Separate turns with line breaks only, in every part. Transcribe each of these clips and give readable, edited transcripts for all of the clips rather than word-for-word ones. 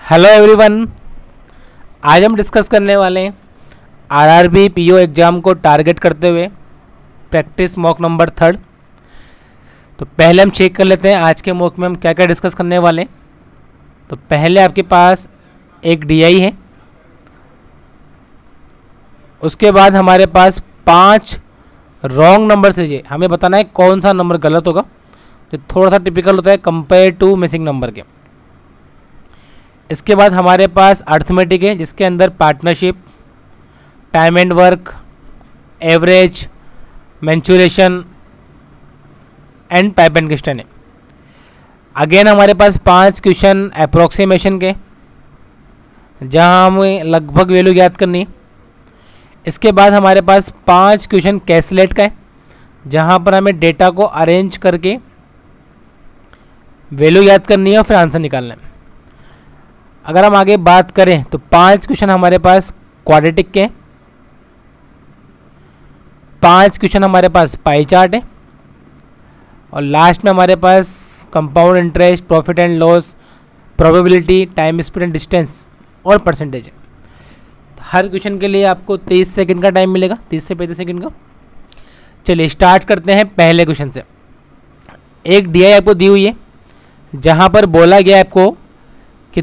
Hello everyone. आज हम discuss करने वाले हैं आरआरबी पीओ एग्ज़ाम को टारगेट करते हुए प्रैक्टिस मॉक नंबर 3। तो पहले हम चेक कर लेते हैं आज के मॉक में हम क्या क्या डिस्कस करने वाले हैं। तो पहले आपके पास एक डीआई है, उसके बाद हमारे पास 5 रॉन्ग नंबर से ये हमें बताना है कौन सा नंबर गलत होगा, जो थोड़ा सा टिपिकल होता है कंपेयर टू मिसिंग नंबर के। इसके बाद हमारे पास अर्थमेटिक है, जिसके अंदर partnership, time and work, average, mensuration and pipe and question है। अगेन हमारे पास 5 क्वेश्चन अप्रोक्सीमेशन के, जहां हमें लगभग वैल्यू याद करनी है। इसके बाद हमारे पास 5 क्वेश्चन कैसलेट का है, जहां पर हमें डेटा को अरेंज करके वैल्यू याद करनी है और फिर आंसर निकालना है। अगर हम आगे बात करें तो 5 क्वेश्चन हमारे पास क्वाड्रेटिक के, 5 क्वेश्चन हमारे पास पाई चार्ट है, और लास्ट में हमारे पास compound interest, profit and loss, probability, time speed and distance और परसेंटेज है। तो हर क्वेश्चन के लिए आपको 30 सेकंड का टाइम मिलेगा, 30 से 35 सेकंड का। चलिए स्टार्ट करते हैं पहले क्वेश्चन से। एक डीआई आपको दी हुई है, जहां पर बोला गया आपको कि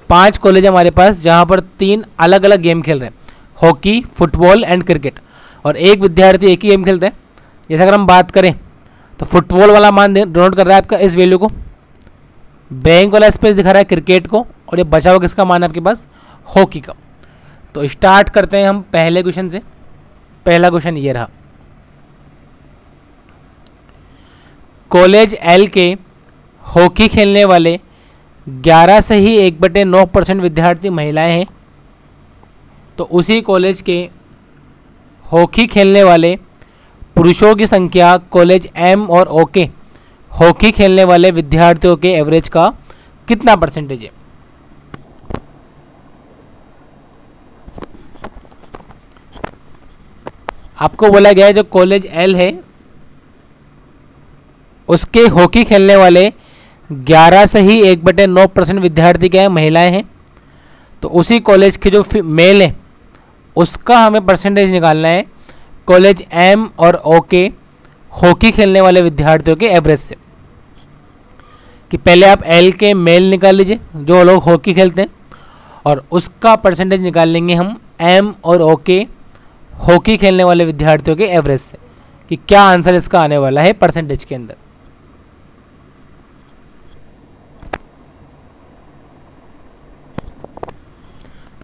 5 कॉलेज हमारे पास, जहां पर 3 अलग अलग गेम खेल रहे हैं, हॉकी, फुटबॉल एंड क्रिकेट, और एक विद्यार्थी एक ही गेम खेलता है। जैसे अगर हम बात करें तो फुटबॉल वाला मान डिनोट कर रहा है आपका इस वैल्यू को, बैंक वाला स्पेस दिखा रहा है क्रिकेट को, और ये बचा हुआ किसका मान है आपके पास, हॉकी का। तो स्टार्ट करते हैं हम पहले क्वेश्चन से। पहला क्वेश्चन ये रहा, कॉलेज एल के हॉकी खेलने वाले 11 से ही 1/9% विद्यार्थी महिलाएं हैं। तो उसी कॉलेज के हॉकी खेलने वाले पुरुषों की संख्या कॉलेज एम और ओ के हॉकी खेलने वाले विद्यार्थियों के एवरेज का कितना परसेंटेज है। आपको बोला गया है जो कॉलेज एल है उसके हॉकी खेलने वाले 11 से ही 1/9% विद्यार्थी क्या है, महिलाएं हैं। तो उसी कॉलेज के जो मेल है उसका हमें परसेंटेज निकालना है कॉलेज एम और ओ के हॉकी खेलने वाले विद्यार्थियों के एवरेज से। कि पहले आप एल के मेल निकाल लीजिए जो लोग हॉकी खेलते हैं, और उसका परसेंटेज निकाल लेंगे हम एम और ओ के हॉकी खेलने वाले विद्यार्थियों के एवरेज से, कि क्या आंसर इसका आने वाला है परसेंटेज के अंदर।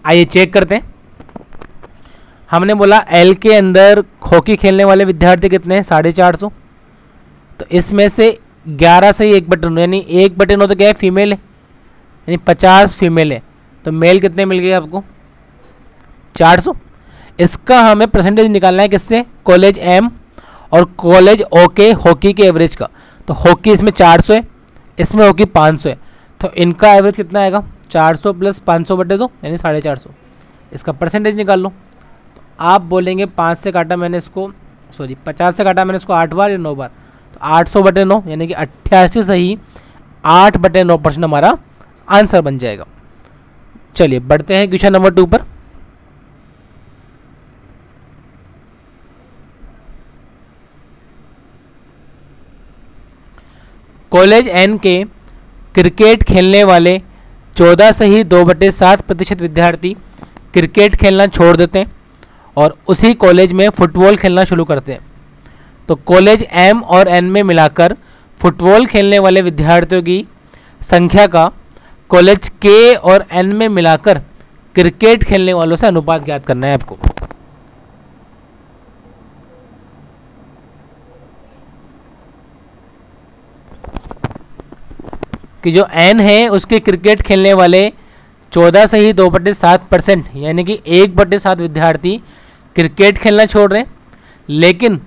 आइए चेक करते हैं। हमने बोला एल के अंदर हॉकी खेलने वाले विद्यार्थी कितने हैं, 450। तो इसमें से 11 से 1/9 यानी 1/9 तो क्या है, फीमेल है, यानी 50 फीमेल है। तो मेल कितने मिल गए आपको, 400। इसका हमें परसेंटेज निकालना है किससे, कॉलेज एम और कॉलेज ओ के हॉकी के एवरेज का। तो हॉकी इसमें 400 है, इसमें हॉकी 500 है। तो इनका एवरेज कितना आएगा, 400 + 500/2 यानी 450। इसका परसेंटेज निकाल लो। तो आप बोलेंगे 5 से काटा मैंने इसको, 50 से काटा मैंने इसको 8 बार या 9 बार, तो 800/9 यानी कि 88 से ही 8/9% हमारा आंसर बन जाएगा। चलिए बढ़ते हैं क्वेश्चन नंबर 2 पर। कॉलेज एन के क्रिकेट खेलने वाले 14 से ही 2/7% विद्यार्थी क्रिकेट खेलना छोड़ देते हैं और उसी कॉलेज में फुटबॉल खेलना शुरू करते हैं। तो कॉलेज एम और एन में मिलाकर फुटबॉल खेलने वाले विद्यार्थियों की संख्या का कॉलेज के और एन में मिलाकर क्रिकेट खेलने वालों से अनुपात ज्ञात करना है आपको। कि जो एन है उसके क्रिकेट खेलने वाले 14 से ही 2/7% यानी कि 1/7 विद्यार्थी क्रिकेट खेलना छोड़ रहे हैं, लेकिन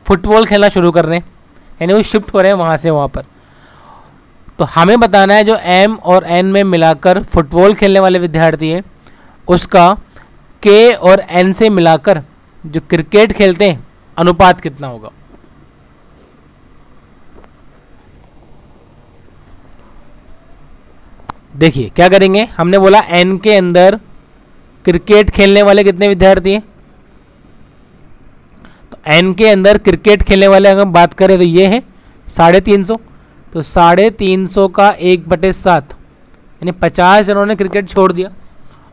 फुटबॉल खेलना शुरू कर रहे हैं, यानी वो शिफ्ट हो रहे हैं वहाँ से वहाँ पर। तो हमें बताना है जो एम और एन में मिलाकर फुटबॉल खेलने वाले विद्यार्थी हैं उसका के और एन से मिलाकर जो क्रिकेट खेलते हैं अनुपात कितना होगा। देखिए क्या करेंगे, हमने बोला n के अंदर क्रिकेट खेलने वाले कितने विद्यार्थी हैं, तो n के अंदर क्रिकेट खेलने वाले अगर हम बात करें तो ये है 350, तो 350 का 1/7 यानी 50 जनों ने क्रिकेट छोड़ दिया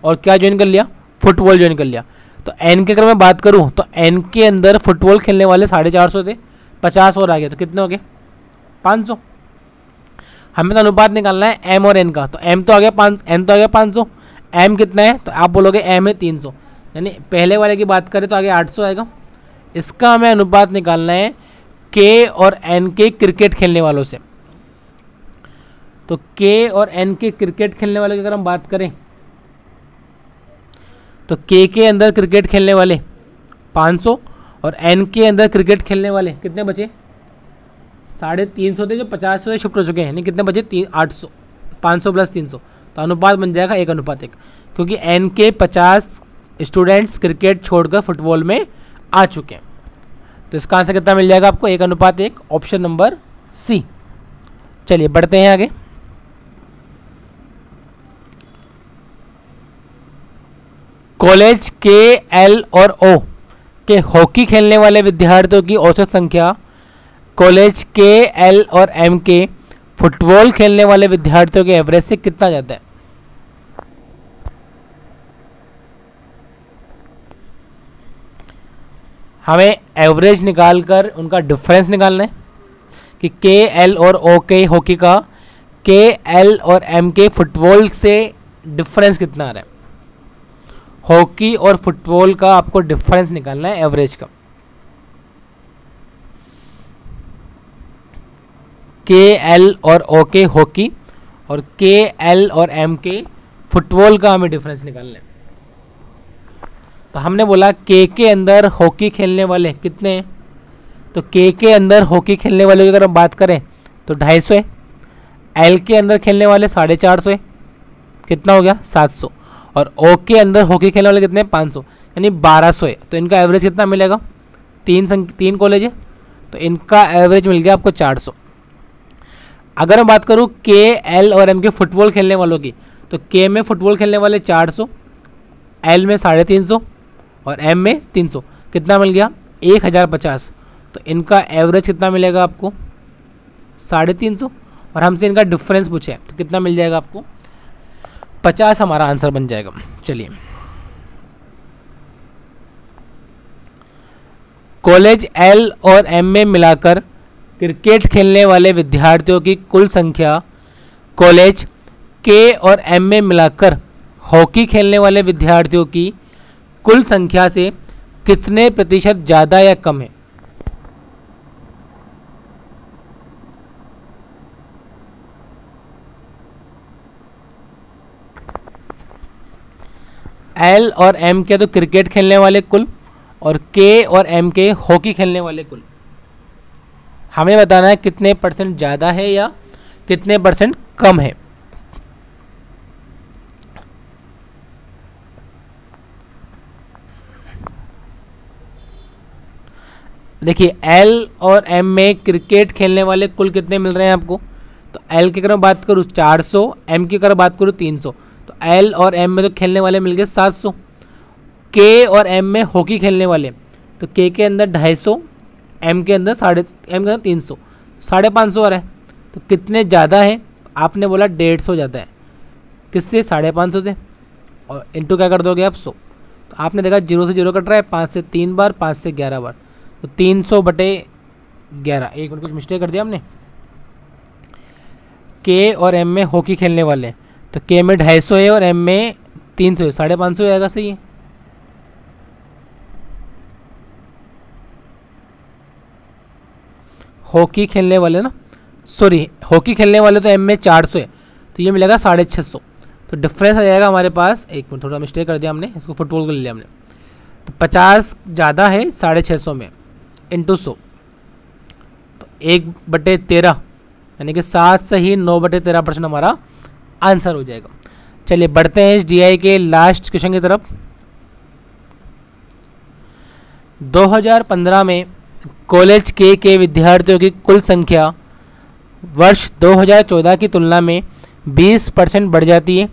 और क्या ज्वाइन कर लिया, फुटबॉल ज्वाइन कर लिया। तो n की अगर मैं बात करूं तो n के अंदर फुटबॉल खेलने वाले 450 थे, 50 और आ गया तो कितने हो गए 500। हमें तो अनुपात निकालना है m और n का, तो m तो आ गया 500, m कितना है तो आप बोलोगे m है 300, यानी पहले वाले की बात करें तो आगे 800 आएगा। इसका हमें अनुपात निकालना है k और n के क्रिकेट खेलने वालों से। तो k और n के क्रिकेट खेलने वालों की अगर हम बात करें तो k के अंदर क्रिकेट खेलने वाले 500 और n के अंदर क्रिकेट खेलने वाले कितने बचे 350 थे, जो 50 से शिफ्ट हो चुके हैं, यानी कितने बचे 800, 500 + 300, तो अनुपात बन जाएगा 1:1, क्योंकि n के 50 स्टूडेंट्स क्रिकेट छोड़कर फुटबॉल में आ चुके हैं। तो इसका आंसर कितना मिल जाएगा आपको 1:1, ऑप्शन नंबर सी। चलिए बढ़ते हैं आगे। कॉलेज के एल और ओ के हॉकी खेलने वाले विद्यार्थियों की औसत संख्या कॉलेज के एल और एम के फुटबॉल खेलने वाले विद्यार्थियों के एवरेज से कितना ज़्यादा है। हमें एवरेज निकालकर उनका डिफरेंस निकालना है कि के एल और ओ के हॉकी का के एल और एम के फुटबॉल से डिफरेंस कितना आ रहा है। हॉकी और फुटबॉल का आपको डिफरेंस निकालना है एवरेज का। के एल और ओ के हॉकी और के एल और एम के फुटबॉल का हमें डिफरेंस निकालना है। तो हमने बोला के अंदर हॉकी खेलने वाले कितने हैं, तो के अंदर हॉकी खेलने वाले की अगर हम बात करें तो 250 है। एल के अंदर खेलने वाले 450 है, कितना हो गया 700, और ओ के अंदर हॉकी खेलने वाले कितने 500, यानी 1200 है। तो इनका एवरेज कितना मिलेगा, 3 कॉलेज है तो इनका एवरेज मिल गया आपको 400। अगर मैं बात करूँ के एल और एम के फुटबॉल खेलने वालों की, तो के में फुटबॉल खेलने वाले 400, एल में 350 और एम में 300, कितना मिल गया 1050। तो इनका एवरेज कितना मिलेगा आपको 350, और हमसे इनका डिफरेंस पूछे तो कितना मिल जाएगा आपको 50, हमारा आंसर बन जाएगा। चलिए, कॉलेज एल और एम में मिलाकर क्रिकेट खेलने वाले विद्यार्थियों की कुल संख्या कॉलेज के और एम में मिलाकर हॉकी खेलने वाले विद्यार्थियों की कुल संख्या से कितने प्रतिशत ज़्यादा या कम है। एल और एम के तो क्रिकेट खेलने वाले कुल और के और एम के हॉकी खेलने वाले कुल, हमें बताना है कितने % ज़्यादा है या कितने % कम है। देखिए एल और एम में क्रिकेट खेलने वाले कुल कितने मिल रहे हैं आपको, तो एल की अगर बात करूँ 400, एम की अगर बात करूँ 300, तो एल और एम में तो खेलने वाले मिल गए 700। के और एम में हॉकी खेलने वाले, तो के अंदर 250, एम के अंदर 300, 550 आ रहा है। तो कितने ज़्यादा है, आपने बोला 150 ज़्यादा है, किससे 550 से, और इंटू क्या कर दोगे आप 100। तो आपने देखा 0 से 0 कट रहा है, 5 से 3 बार, 5 से 11 बार, तो 300/11। एक मिनट कुछ मिस्टेक कर दिया हमने। के और एम में हॉकी खेलने वाले, तो के में 250 है और एम में 300 है, 550 आएगा, सही है। हॉकी खेलने वाले ना, सॉरी हॉकी खेलने वाले तो एम में 400 है, तो ये मिलेगा 650। तो डिफरेंस आ जाएगा हमारे पास, एक मिनट थोड़ा मिस्टेक कर दिया हमने, इसको फुटबॉल को ले लिया हमने। तो 50 ज़्यादा है 650 में, इंटू 100, तो 1/13 यानी कि 7 से ही 9/13% हमारा आंसर हो जाएगा। चलिए बढ़ते हैं इस DI के लास्ट क्वेश्चन की तरफ। 2015 में कॉलेज के विद्यार्थियों की कुल संख्या वर्ष 2014 की तुलना में 20% बढ़ जाती है।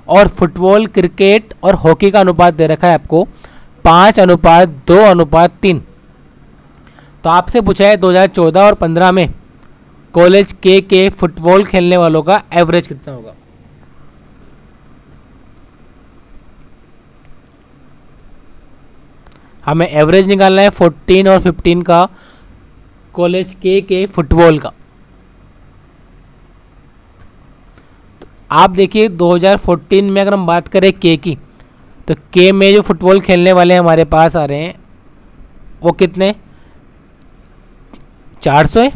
और फुटबॉल, क्रिकेट और हॉकी का अनुपात दे रखा है आपको 5:2:3। तो आपसे पूछा है 2014 और 15 में कॉलेज के फुटबॉल खेलने वालों का एवरेज कितना होगा। हमें एवरेज निकालना है 14 और 15 का कॉलेज के फुटबॉल का। तो आप देखिए 2014 में अगर हम बात करें के की, तो के में जो फुटबॉल खेलने वाले हमारे पास आ रहे हैं वो कितने, 400 है।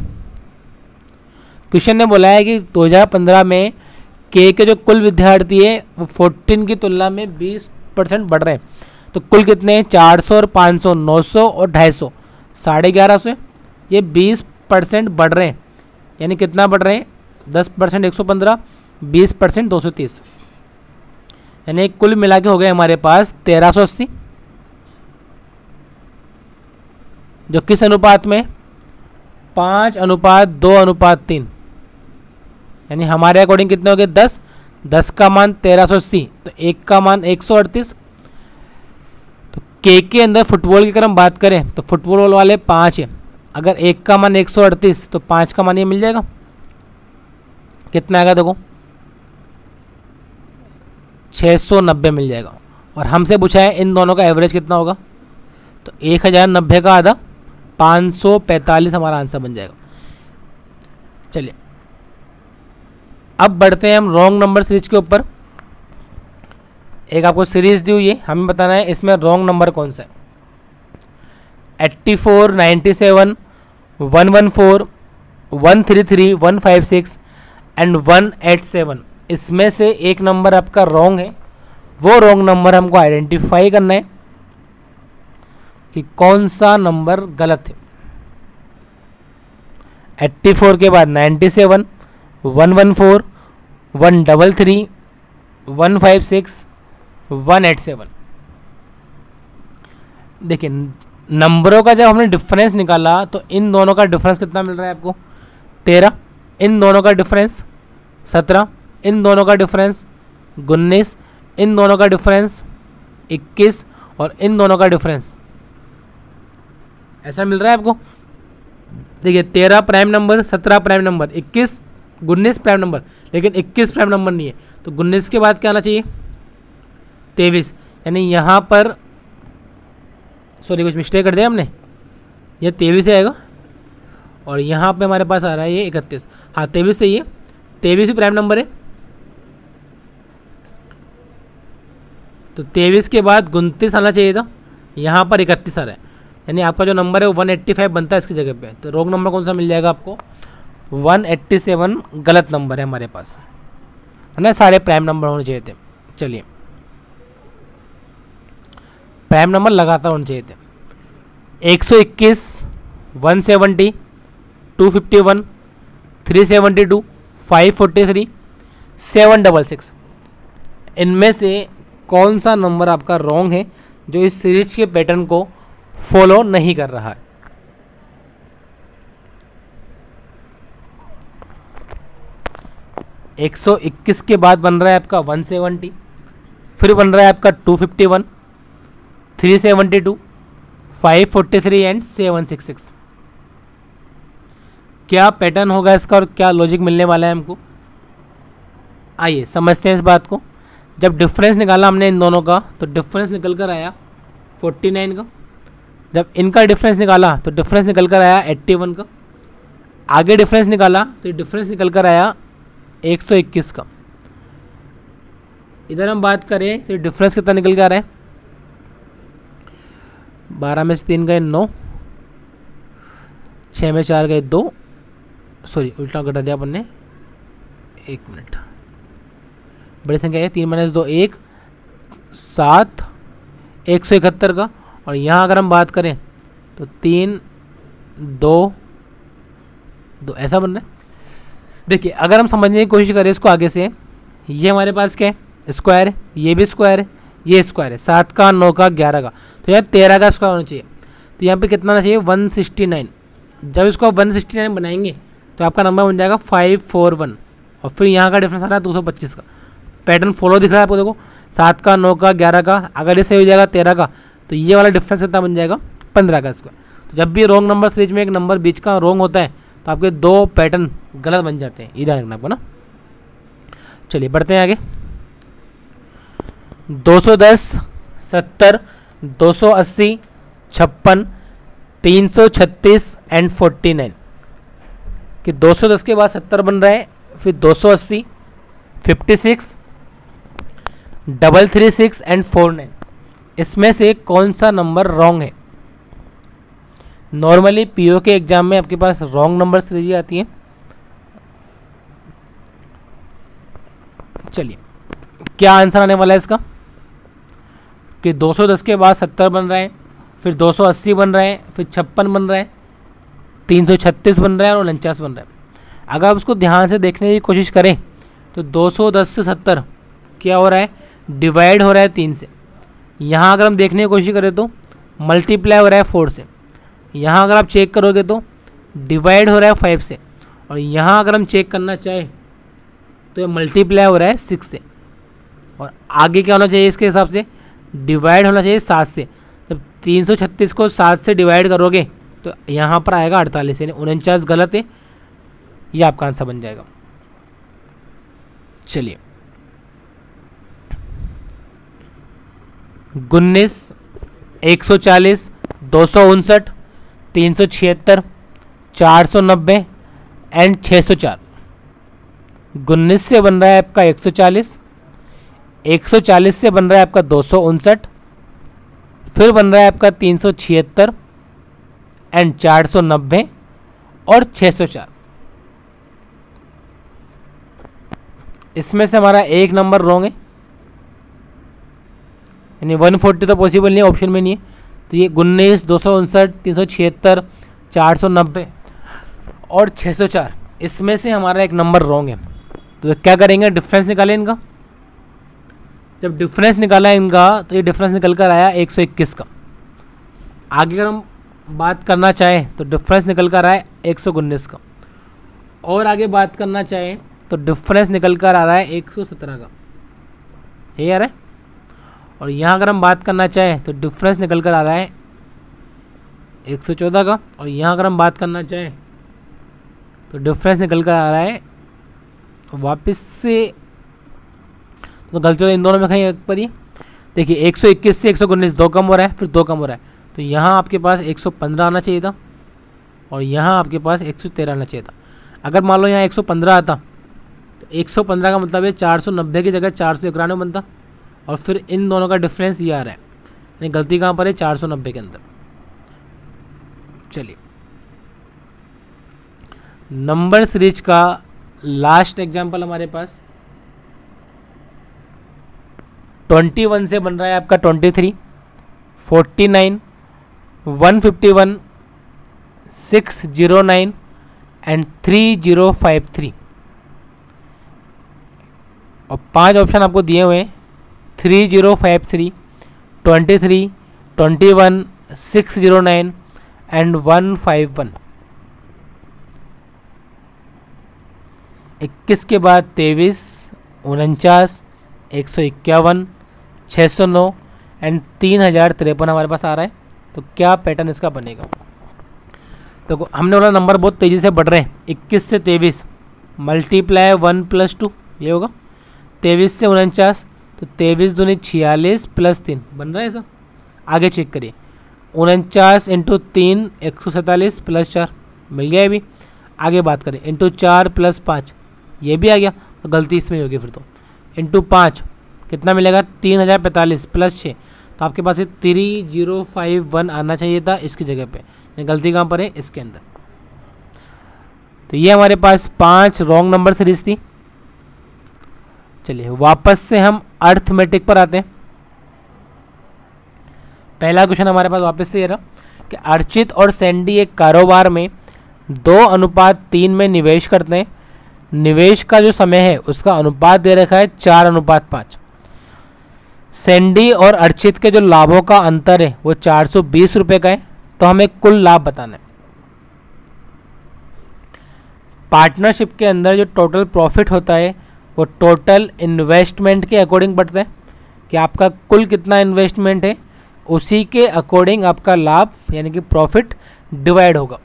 क्वेश्चन ने बोला है कि 2015 में के जो कुल विद्यार्थी है वो 14 की तुलना में 20% बढ़ रहे हैं। तो कुल कितने हैं, 400 और 500, 900 और 250, 1150 है। ये 20% बढ़ रहे हैं, यानी कितना बढ़ रहे हैं, 10% 115, 20% 230, यानी कुल मिला के हो गए हमारे पास 1380, जो किस अनुपात में, 5:2:3, यानी हमारे अकॉर्डिंग कितने हो गए, 10। 10 का मान 1380, तो 1 का मान 138। तो के अंदर फुटबॉल की अगर हम बात करें तो फुटबॉल वाले 5 है। अगर 1 का मान 138 तो 5 का मान ये मिल जाएगा, कितना आएगा देखो, 690 मिल जाएगा। और हमसे पूछा है इन दोनों का एवरेज कितना होगा, तो 1090 का आधा 545 हमारा आंसर बन जाएगा। चलिए अब बढ़ते हैं हम रॉन्ग नंबर सीरीज के ऊपर। एक आपको सीरीज दी हुई है, हमें बताना है इसमें रॉन्ग नंबर कौन सा है। 84, 97, 114, 133, 156 एंड 187, इसमें से एक नंबर आपका रॉन्ग है। वो रॉन्ग नंबर हमको आइडेंटिफाई करना है कि कौन सा नंबर गलत है। 84 के बाद 97, 114, 133, 156, 187। देखिए नंबरों का जब हमने डिफरेंस निकाला तो इन दोनों का डिफरेंस कितना मिल रहा है आपको, 13, इन दोनों का डिफरेंस 17, इन दोनों का डिफरेंस 19, इन दोनों का डिफरेंस 21 और इन दोनों का डिफरेंस ऐसा मिल रहा है आपको। देखिए 13 prime number, 17 prime number, 21 19 prime number, लेकिन 21 प्राइम नंबर नहीं है। तो 19 के बाद क्या आना चाहिए, 23, यानी यहाँ पर सॉरी कुछ मिस्टेक कर दिया हमने, ये 23 आएगा और यहाँ पे हमारे पास आ रहा है ये 31। हाँ 23 सही है, 23 ही प्राइम नंबर है। तो 23 के बाद 29 आना चाहिए था, यहाँ पर 31 आ रहा है, यानी आपका जो नंबर है वो 185 बनता है इसकी जगह पे। तो रॉन्ग नंबर कौन सा मिल जाएगा आपको, 187 गलत नंबर है हमारे पास, है ना। सारे प्राइम नंबर होने चाहिए थे। चलिए प्राइम नंबर लगातार होने चाहिए थे। 121, 170, 251, 372, 543, 766, इनमें से कौन सा नंबर आपका रॉन्ग है जो इस सीरीज के पैटर्न को फॉलो नहीं कर रहा है। एक 121 के बाद बन रहा है आपका 170, फिर बन रहा है आपका 251, 372, 543 एंड 766। क्या पैटर्न होगा इसका और क्या लॉजिक मिलने वाला है हमको, आइए समझते हैं इस बात को। जब डिफरेंस निकाला हमने इन दोनों का तो डिफरेंस निकल कर आया 49 का। जब इनका डिफरेंस निकाला तो डिफरेंस निकल कर आया 81 का। आगे डिफरेंस निकाला तो डिफरेंस निकल कर आया 121 का। इधर हम बात करें तो डिफरेंस कितना निकल के आ रहा है, 12 में से 3 गए 9, 6 में 4 गए 2, सॉरी उल्टा घटा दिया अपन ने, 1 मिनट, बड़ी संख्या है 3 - 2 1, 7, 171 का। और यहाँ अगर हम बात करें तो 3 2 2 ऐसा बन रहा है। देखिए अगर हम समझने की कोशिश करें इसको आगे से, ये हमारे पास क्या है, स्क्वायर है, ये भी स्क्वायर है, ये स्क्वायर है, 7 का 9 का 11 का, तो यहाँ 13 का स्क्वायर होना चाहिए। तो यहाँ पे कितना आना चाहिए, 169। जब इसको आप 169 बनाएंगे तो आपका नंबर बन जाएगा 541। और फिर यहाँ का डिफरेंस आ रहा है 225 का। पैटर्न फॉलो दिख रहा है आपको, देखो 7 का, 9 का, 11 का, अगर इससे हो जाएगा 13 का तो ये वाला डिफरेंस कितना बन जाएगा 15 का स्क्वायर। तो जब भी रॉन्ग नंबर सीरीज में एक नंबर बीच का रॉन्ग होता है तो आपके 2 पैटर्न गलत बन जाते हैं, ये ध्यान रखना आपको ना। चलिए बढ़ते हैं आगे। 210, 70, 280, 56, 336 एंड 49 कि 210 के बाद 70 बन रहा है, फिर 280, 56, 336 एंड 49। इसमें से कौन सा नंबर रॉन्ग है? नॉर्मली पीओ के एग्जाम में आपके पास रॉन्ग नंबर सीरीज आती है। चलिए क्या आंसर आने वाला है इसका कि 210 के बाद 70 बन रहा है, फिर 280 बन रहा है, फिर 56 बन रहा है, 336 बन रहा है और 49 बन रहा है। अगर आप उसको ध्यान से देखने की कोशिश करें तो 210 से 70 क्या हो रहा है, डिवाइड हो रहा है 3 से। यहाँ अगर हम देखने की कोशिश करें तो मल्टीप्लाई हो रहा है 4 से। यहाँ अगर आप चेक करोगे तो डिवाइड हो रहा है 5 से। और यहाँ अगर हम चेक करना चाहें तो ये मल्टीप्लाई हो रहा है 6 से। और आगे क्या होना चाहिए इसके हिसाब से, डिवाइड होना चाहिए 7 से। जब 336 को 7 से डिवाइड करोगे तो यहाँ पर आएगा 48, यानी 49 गलत है, ये आपका आंसर बन जाएगा। चलिए 19, 140, 259, 376, 490 एंड 604। 19 से बन रहा है आपका 140, 140 से बन रहा है आपका 259, फिर बन रहा है आपका 376 एंड 490 और 604। इसमें से हमारा एक नंबर रॉन्ग है, यानी 140 तो पॉसिबल नहीं है, ऑप्शन में नहीं है। तो ये 19, 259, 376, 490 और 604, इसमें से हमारा एक नंबर रॉन्ग है। तो क्या करेंगे, डिफरेंस निकालें इनका। जब डिफरेंस निकाला इनका तो ये डिफरेंस निकल कर आया 121 का। आगे अगर हम बात करना चाहें तो डिफरेंस निकल कर आया 119 का। और आगे बात करना चाहें तो डिफरेंस निकल कर आ रहा है 117 का, ये आ रहा है। और यहाँ अगर हम बात करना चाहें तो डिफरेंस निकल कर आ रहा है 114 का। और यहाँ अगर हम बात करना चाहें तो डिफरेंस निकल कर आ रहा है वापस से, तो गलती तो इन दोनों में कहीं एक पर ही। देखिए 121 से 119 2 कम हो रहा है, फिर 2 कम हो रहा है। तो यहाँ आपके पास 115 आना चाहिए था और यहाँ आपके पास 113 आना चाहिए था। अगर मान लो यहाँ 115 आता तो 115 का मतलब है 490 की जगह 491 बनता। और फिर इन दोनों का डिफरेंस ये आ रहा है, यानी गलती कहाँ पर है, 490 के अंदर। चलिए नंबर सीरीज का लास्ट एग्जाम्पल हमारे पास 21 से बन रहा है आपका 23, 49, 151, 609 एंड 3053। और 5 ऑप्शन आपको दिए हुए हैं, 3053, 23, 21, 609 एंड 151। 21 के बाद 23, 49, 151, 609 एंड 3053 हमारे पास आ रहा है। तो क्या पैटर्न इसका बनेगा? तो हमने बोला नंबर बहुत तेज़ी से बढ़ रहे हैं। 21 से 23 मल्टीप्लाई 1 + 2 ये होगा। 23 से 49 तो 23 दूनी 46 + 3 बन रहा है ऐसा। आगे चेक करिए, 49 × 3 147 + 4 मिल गया। अभी आगे बात करें, × 4 + 5 ये भी आ गया। तो गलती इसमें होगी फिर तो। × 5 कितना मिलेगा, 3045 + 6। तो आपके पास 3051 आना चाहिए था इसकी जगह पे। गलती कहाँ पर है, इसके अंदर। तो ये हमारे पास 5 रॉन्ग नंबर सीरीज थी। चलिए वापस से हम अर्थमेटिक पर आते हैं। पहला क्वेश्चन हमारे पास वापस से ये रहा कि अर्चित और सैंडी एक कारोबार में 2:3 में निवेश करते हैं। निवेश का जो समय है उसका अनुपात दे रखा है 4:5। सैंडी और अर्चित के जो लाभों का अंतर है वो 420 रुपये का है। तो हमें कुल लाभ बताना है। पार्टनरशिप के अंदर जो टोटल प्रॉफिट होता है वो टोटल इन्वेस्टमेंट के अकॉर्डिंग बढ़ता है कि आपका कुल कितना इन्वेस्टमेंट है, उसी के अकॉर्डिंग आपका लाभ यानी कि प्रॉफिट डिवाइड होगा।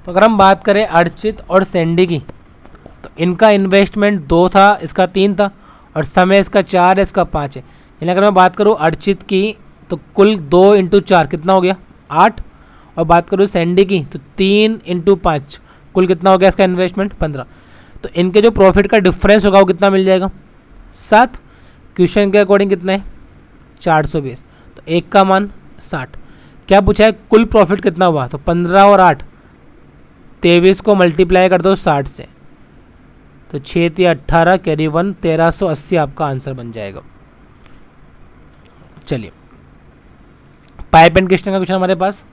तो अगर हम बात करें अर्चित और सैंडी की, तो इनका इन्वेस्टमेंट 2 था, इसका 3 था, और समय इसका 4 है, इसका 5 है। यानी अगर मैं बात करूँ अर्चित की तो कुल 2 × 4 कितना हो गया 8, और बात करूँ सैंडी की तो 3 × 5 कुल कितना हो गया इसका इन्वेस्टमेंट 15। तो इनके जो प्रॉफिट का डिफरेंस होगा वो कितना मिल जाएगा 7। क्वेश्चन के अकॉर्डिंग कितना है 420, तो एक का मान 60। क्या पूछा है कुल प्रॉफिट कितना हुआ, तो 15 और 8 23 को मल्टीप्लाई कर दो 60 से, तो 6 × 18 कैरी 1 1380 आपका आंसर बन जाएगा। चलिए पाइप एंड क्वेश्चन का क्वेश्चन हमारे पास,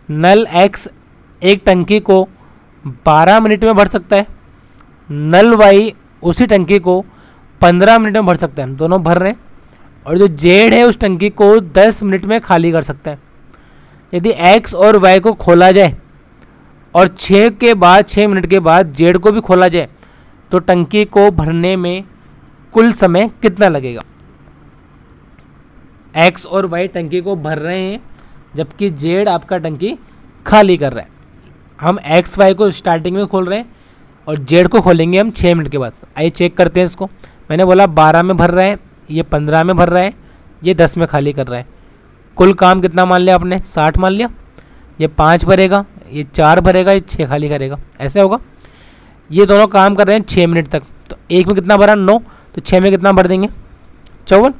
नल X एक टंकी को 12 मिनट में भर सकता है, नल Y उसी टंकी को 15 मिनट में भर सकता है, दोनों भर रहे हैं, और जो जेड है उस टंकी को 10 मिनट में खाली कर सकता है। यदि X और Y को खोला जाए और 6 मिनट के बाद जेड को भी खोला जाए तो टंकी को भरने में कुल समय कितना लगेगा। X और Y टंकी को भर रहे हैं जबकि जेड आपका टंकी खाली कर रहा है। हम XY को स्टार्टिंग में खोल रहे हैं और जेड को खोलेंगे हम 6 मिनट के बाद। आइए चेक करते हैं इसको। मैंने बोला 12 में भर रहा है, ये 15 में भर रहा है, ये 10 में खाली कर रहा है। कुल काम कितना मान लिया आपने 60 मान लिया। ये 5 भरेगा, ये 4 भरेगा, ये 6 खाली करेगा, ऐसे होगा। ये दोनों काम कर रहे हैं 6 मिनट तक, तो एक में कितना भरा 9, तो 6 में कितना भर देंगे 54।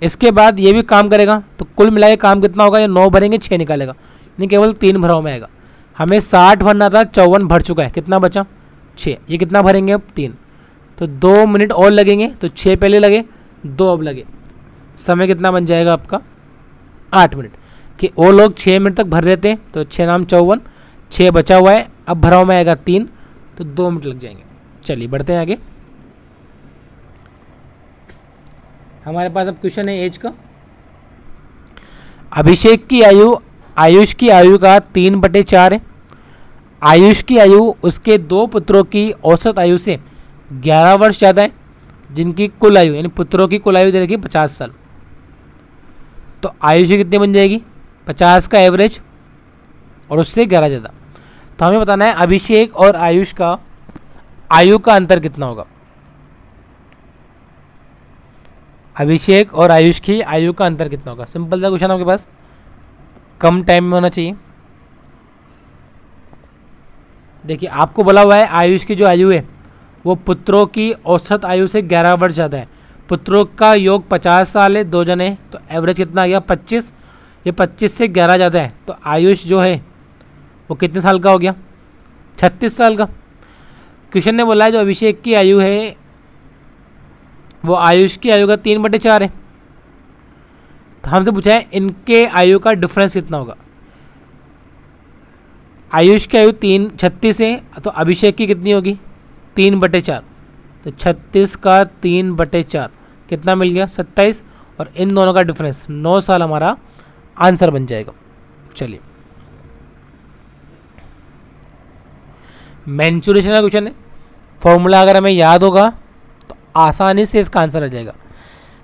इसके बाद ये भी काम करेगा तो कुल मिला के काम कितना होगा, ये 9 भरेंगे 6 निकालेगा, यानी केवल 3 भराव में आएगा। हमें 60 भरना था, 54 भर चुका है, कितना बचा 6। ये कितना भरेंगे अब 3, तो 2 मिनट और लगेंगे, तो 6 पहले लगे 2 अब लगे, समय कितना बन जाएगा आपका 8 मिनट। कि वो लोग 6 मिनट तक भर लेते हैं, तो 6 नाम 54, 6 बचा हुआ है, अब भराव में आएगा 3, तो 2 मिनट लग जाएंगे। चलिए बढ़ते हैं आगे। हमारे पास अब क्वेश्चन है एज का। अभिषेक की आयु आयुष की आयु का 3/4 है। आयुष की आयु उसके 2 पुत्रों की औसत आयु से 11 वर्ष ज़्यादा है, जिनकी कुल आयु यानी पुत्रों की कुल आयु दे रखी 50 साल। तो आयुष कितनी बन जाएगी 50 का एवरेज और उससे 11 ज़्यादा। तो हमें बताना है अभिषेक और आयुष का आयु का अंतर कितना होगा। अभिषेक और आयुष की आयु का अंतर कितना होगा। सिंपल सा क्वेश्चन आपके पास, कम टाइम में होना चाहिए। देखिए आपको बोला हुआ है आयुष की जो आयु है वो पुत्रों की औसत आयु से 11 वर्ष ज़्यादा है। पुत्रों का योग 50 साल है, 2 जने, तो एवरेज कितना आ गया 25। ये 25 से 11 ज़्यादा है, तो आयुष जो है वो कितने साल का हो गया 36 साल का। क्वेश्चन ने बोला है जो अभिषेक की आयु है वो आयुष की आयु का 3/4 है। तो हमसे पूछा है इनके आयु का डिफरेंस कितना होगा। आयुष की आयु 36 है, तो अभिषेक की कितनी होगी 3/4, तो 36 का 3/4 कितना मिल गया 27, और इन दोनों का डिफरेंस 9 साल हमारा आंसर बन जाएगा। चलिए मैंचुरेशन का क्वेश्चन है। फॉर्मूला अगर हमें याद होगा तो आसानी से इसका आंसर आ जाएगा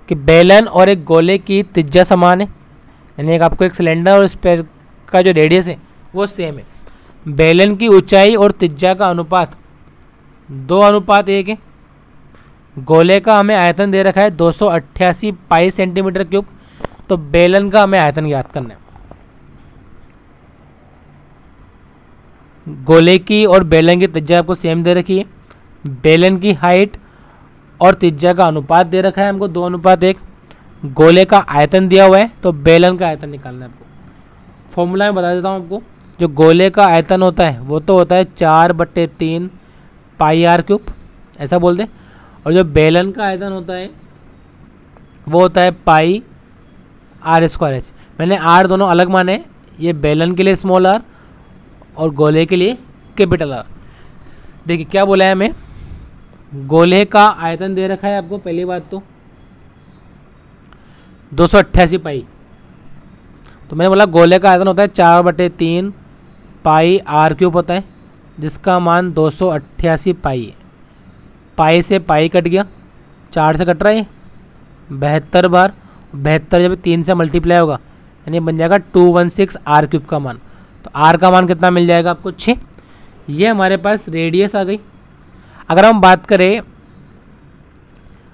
कि बेलन और एक गोले की त्रिज्या समान है, यानी एक आपको एक सिलेंडर और स्पेयर का जो रेडियस है वो सेम है। बेलन की ऊंचाई और त्रिज्या का अनुपात 2:1 है। गोले का हमें आयतन दे रखा है 288 पाई सेंटीमीटर क्यूब, तो बेलन का हमें आयतन याद करना है। गोले की और बेलन की त्रिज्या आपको सेम दे रखी है। बेलन की हाइट और त्रिज्या का अनुपात दे रखा है हमको 2:1। गोले का आयतन दिया हुआ है, तो बेलन का आयतन निकालना है आपको। फॉर्मूला में बता देता हूँ आपको। जो गोले का आयतन होता है वो तो होता है 4/3 पाई आर क्यूब, ऐसा बोल दें। और जो बेलन का आयतन होता है वो होता है पाई r²h। मैंने आर दोनों अलग माने, ये बेलन के लिए स्मॉल आर और गोले के लिए कैपिटल आर। देखिए क्या बोला है हमें, गोले का आयतन दे रखा है आपको, पहली बात तो 288 पाई। तो मैंने बोला गोले का आयतन होता है 4/3 पाई आर क्यूब होता है जिसका मान 288 पाई है। पाई से पाई कट गया, 4 से कट रहा है 72 बार, 72 जब 3 से मल्टीप्लाई होगा यानी बन जाएगा 216 आर क्यूब का मान। तो आर का मान कितना मिल जाएगा आपको 6। ये हमारे पास रेडियस आ गई। अगर हम बात करें,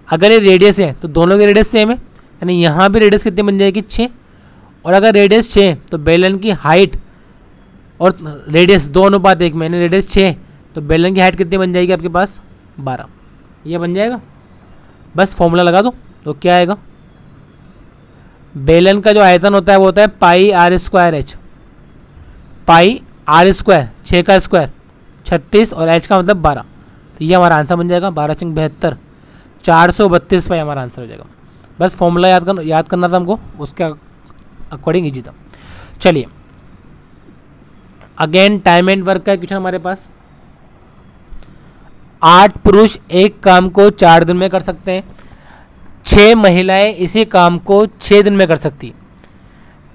अगर ये रेडियस है तो दोनों की रेडियस सेम है, यानी यहाँ भी रेडियस कितनी बन जाएगी 6। और अगर रेडियस 6 तो बेलन की हाइट और रेडियस 2:1 में, यानी रेडियस 6 तो बेलन की हाइट कितनी बन जाएगी आपके पास 12। ये बन जाएगा, बस फॉर्मूला लगा दो तो क्या आएगा। बेलन का जो आयतन होता है वो होता है pi r square h. Pi r square 6 का स्क्वायर 36 और एच का मतलब 12। तो ये हमारा आंसर बन जाएगा 12 × 72 432 पाई हमारा आंसर हो जाएगा। बस फॉर्मूला याद करना था हमको, उसके अकॉर्डिंग इजी था। चलिए अगेन टाइम एंड वर्क का क्वेश्चन हमारे पास। 8 पुरुष एक काम को 4 दिन में कर सकते हैं, 6 महिलाएं इसी काम को 6 दिन में कर सकती हैं।